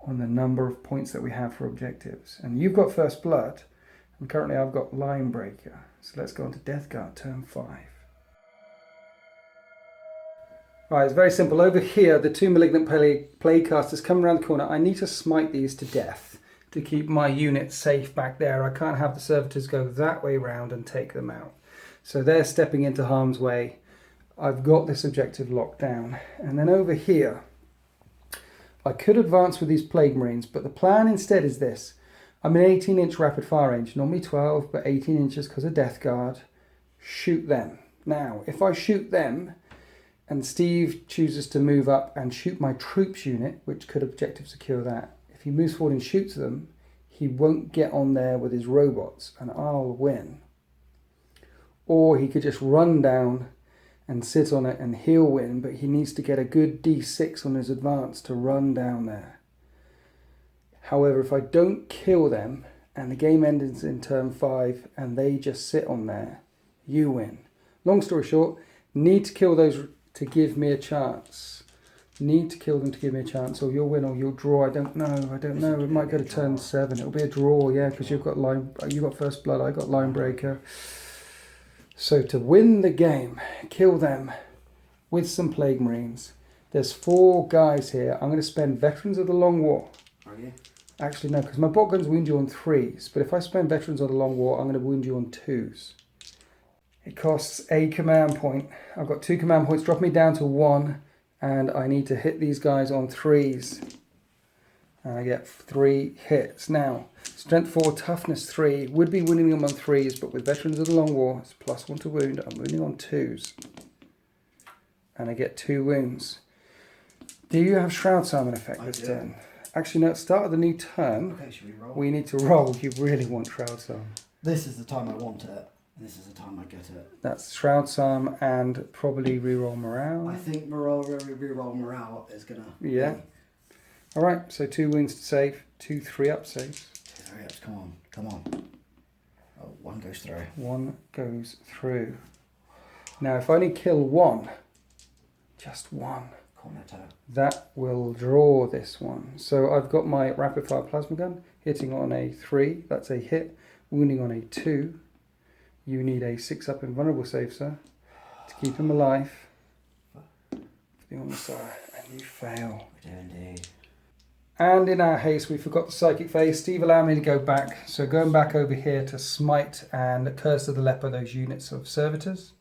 on the number of points that we have for objectives. And you've got First Blood, and currently I've got Line Breaker. So let's go on to Death Guard turn 5. Right, it's very simple. Over here, the 2 Malignant Plaguecasters come around the corner. I need to smite these to death to keep my unit safe back there. I can't have the Servitors go that way round and take them out. So they're stepping into harm's way. I've got this objective locked down. And then over here, I could advance with these Plague Marines, but the plan instead is this. I'm in 18-inch rapid fire range, normally 12, but 18 inches because of Death Guard. Shoot them. Now, if I shoot them, and Steve chooses to move up and shoot my troops unit, which could objective secure that, if he moves forward and shoots them, he won't get on there with his robots, and I'll win. Or he could just run down and sit on it and he'll win, but he needs to get a good D6 on his advance to run down there. However, if I don't kill them and the game ends in turn 5 and they just sit on there, you win. Long story short, need to kill those to give me a chance. Need to kill them to give me a chance, or you'll win or you'll draw. I don't know. It might go to turn 7. It'll be a draw, yeah, because you've got First Blood, I got Line Breaker. So to win the game, kill them with some Plague Marines, There's 4 guys here. I'm going to spend Veterans of the Long War. Are you? Actually, no, because my bot guns wound you on 3s. But if I spend Veterans of the Long War, I'm going to wound you on 2s. It costs a command point. I've got 2 command points. Drop me down to 1. And I need to hit these guys on 3s. And I get 3 hits. Now, Strength 4, Toughness 3. Would be winning them on 3s, but with Veterans of the Long War, it's +1 to wound. I'm wounding on 2s. And I get 2 wounds. Do you have Shroud Simon effect this turn? Actually, no, at the start of the new turn, Okay, should we roll? we need to roll. You really want Shroud Simon. This is the time I want it. This is the time I get it. That's Shroud Simon and probably reroll morale. I think reroll morale is gonna. Yeah. All right, so 2 wounds to save, 2 3-up saves. 2 3-ups, come on. Oh, 1 goes through. 1 goes through. Now, if I only kill 1, just 1, Cornetto. that will draw this one. So I've got my rapid fire plasma gun hitting on a 3. That's a hit. Wounding on a 2. You need a 6-up invulnerable save, sir, to keep him alive. The on the side, and you fail. We do indeed. And in our haste, we forgot the psychic phase. Steve allowed me to go back. So going back over here to smite and curse of the leper those units of servitors.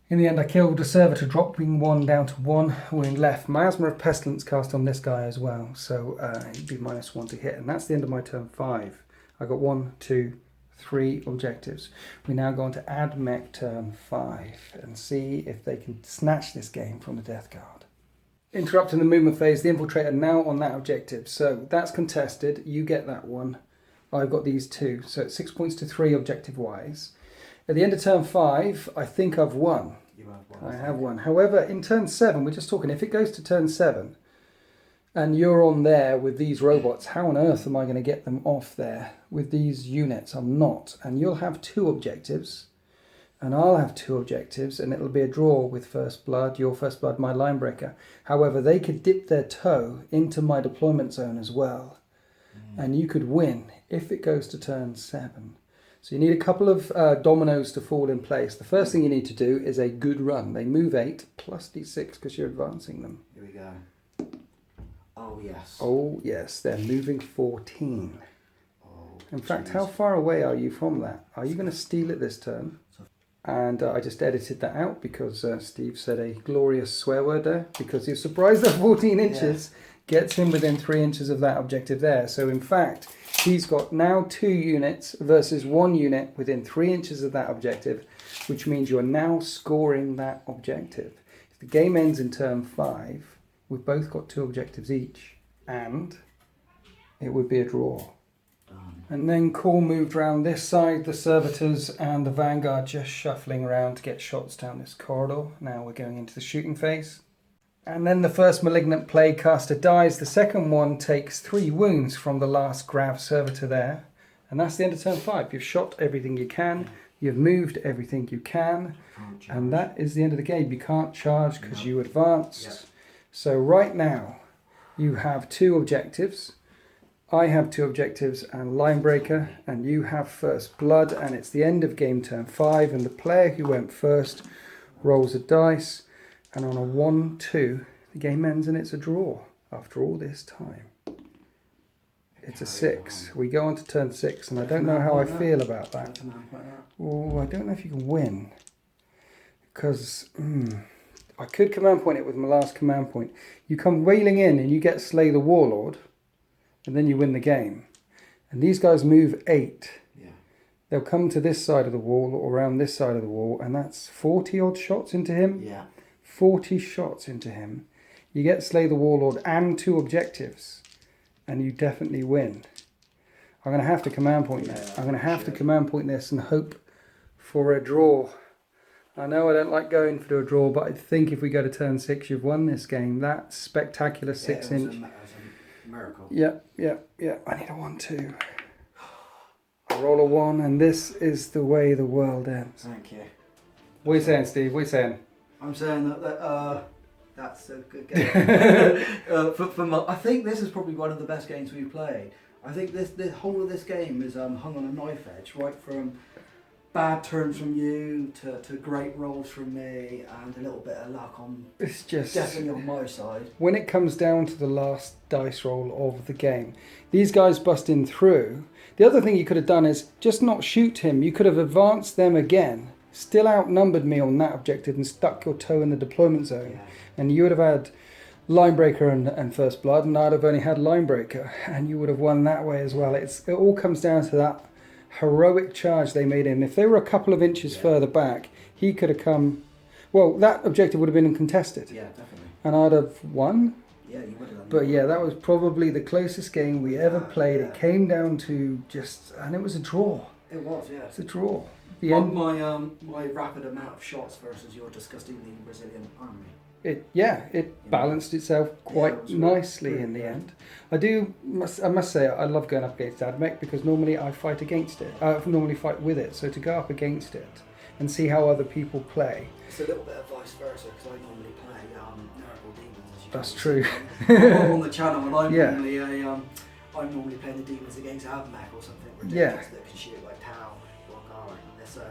In the end, I killed a servitor, dropping 1 down to 1 wound left. Miasma of Pestilence cast on this guy as well. So he'd be -1 to hit. And that's the end of my turn 5. I got 1, 2, 3 objectives. We now go on to Admech turn 5 and see if they can snatch this game from the Death Guard. Interrupting the movement phase, the Infiltrator now on that objective. So that's contested. You get that one. I've got these 2. So it's 6 points to 3 objective-wise. At the end of turn 5, I think I've won. You have 1. I have won. However, in turn 7, we're just talking, if it goes to turn 7, and you're on there with these robots, how on earth am I going to get them off there with these units? I'm not. And you'll have 2 objectives, and I'll have 2 objectives, and it'll be a draw with First Blood, your First Blood, my line breaker. However, they could dip their toe into my deployment zone as well, and you could win if it goes to turn 7. So you need a couple of dominoes to fall in place. The first thing you need to do is a good run. They move 8 plus d6 because you're advancing them. Here we go. Oh, yes. Oh, yes, they're moving 14. Oh, In fact, how far away are you from that? Are you going to steal it this turn? And I just edited that out because Steve said a glorious swear word there because he was surprised that 14 inches gets him within 3 inches of that objective there. So in fact, he's got now 2 units versus 1 unit within 3 inches of that objective, which means you're now scoring that objective. If the game ends in turn 5, we've both got 2 objectives each, and it would be a draw. And then Call moved around this side, the servitors and the vanguard just shuffling around to get shots down this corridor. Now we're going into the shooting phase. And then the first malignant plague caster dies. The second one takes 3 wounds from the last grav servitor there. And that's the end of turn 5. You've shot everything you can. You've moved everything you can. And that is the end of the game. You can't charge because you advanced. Yep. So right now you have 2 objectives. I have 2 objectives and Linebreaker, and you have First Blood, and it's the end of game turn 5, and the player who went first rolls a dice, and on a 1-2, the game ends and it's a draw after all this time. It's a 6. We go on to turn 6, and I don't know how I feel about that. Oh, I don't know if you can win, because I could command point it with my last command point. You come wailing in and you get Slay the Warlord, and then you win the game. And these guys move 8. Yeah. They'll come to this side of the wall or around this side of the wall, and that's 40 odd shots into him. Yeah. 40 shots into him. You get Slay the Warlord and 2 objectives, and you definitely win. I'm going to have to command point this. I'm going to have to command point this and hope for a draw. I know I don't like going for a draw, but I think if we go to turn 6, you've won this game. That spectacular 6-inch. Miracle. Yeah. I need a 1-2. I roll a 1, and this is the way the world ends. Thank you. What are you saying, Steve? What are you saying? I'm saying that that's a good game. I think this is probably one of the best games we've played. I think the whole of this game is hung on a knife edge, right from bad turns from you to great rolls from me, and a little bit of luck on It's just definitely on my side. when it comes down to the last dice roll of the game, these guys busting through. The other thing you could have done is just not shoot him. You could have advanced them again, still outnumbered me on that objective, and stuck your toe in the deployment zone. Yeah. And you would have had Linebreaker and First Blood, and I'd have only had Linebreaker, and you would have won that way as well. It all comes down to that heroic charge they made in. If they were a couple of inches further back, he could have come. Well, that objective would have been uncontested. Yeah, definitely. And I'd have won. Yeah, you would have done. But yeah, that was probably the closest game we ever played. Yeah. It came down to and it was a draw. It was, yeah. It's a draw. The end. My rapid amount of shots versus your disgustingly resilient army. It balanced itself quite it was nicely really in the good. end. I must say, I love going up against Admech because normally I fight against it. I normally fight with it. So to go up against it and see how other people play. It's a little bit of vice versa because I normally play Miracle Demons. As you That's probably true. see on the channel, and I'm Yeah. normally I'm normally playing the demons against Admech or something ridiculous Yeah. that can shoot like Tau or Garen. So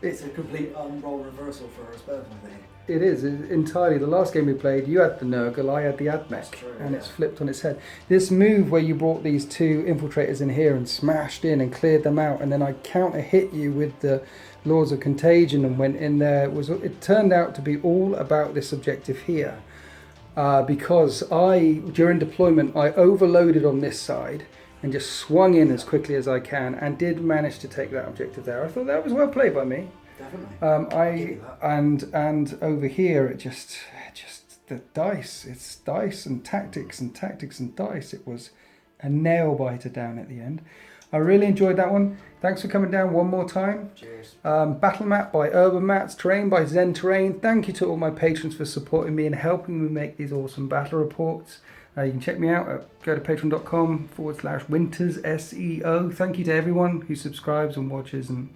it's a complete role reversal for us both, I think. It is entirely. The last game we played, you had the Nurgle, I had the Admech, true, and yeah. it's flipped on its head. This move where you brought these two infiltrators in here and smashed in and cleared them out, and then I counter hit you with the Laws of Contagion and went in there. It turned out to be all about this objective here, because during deployment I overloaded on this side and just swung in as quickly as I can and did manage to take that objective there. I thought that was well played by me. Definitely. And over here it just the dice. It's dice and tactics and tactics and dice. It was a nail biter down at the end. I really enjoyed that one. Thanks for coming down one more time. Cheers. Battle map by Urban Mats, terrain by Zen Terrain. Thank you to all my patrons for supporting me and helping me make these awesome battle reports. You can check me out go to patreon.com/Winters SEO. Thank you to everyone who subscribes and watches and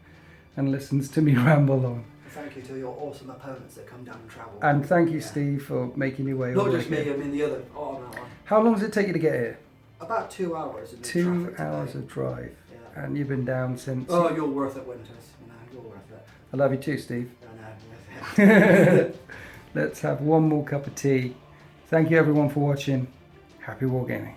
listens to me ramble on. Thank you to your awesome opponents that come down and travel. And thank you, Steve, for making your way Not all the just way me, here. I mean the other. Oh no, How long does it take you to get here? about 2 hours. In the 2 traffic hours today. of drive. Yeah. And you've been down since. Oh, you're worth it, Winters. You're worth it. I love you too, Steve. I know. Let's have one more cup of tea. Thank you everyone for watching. Happy wargaming.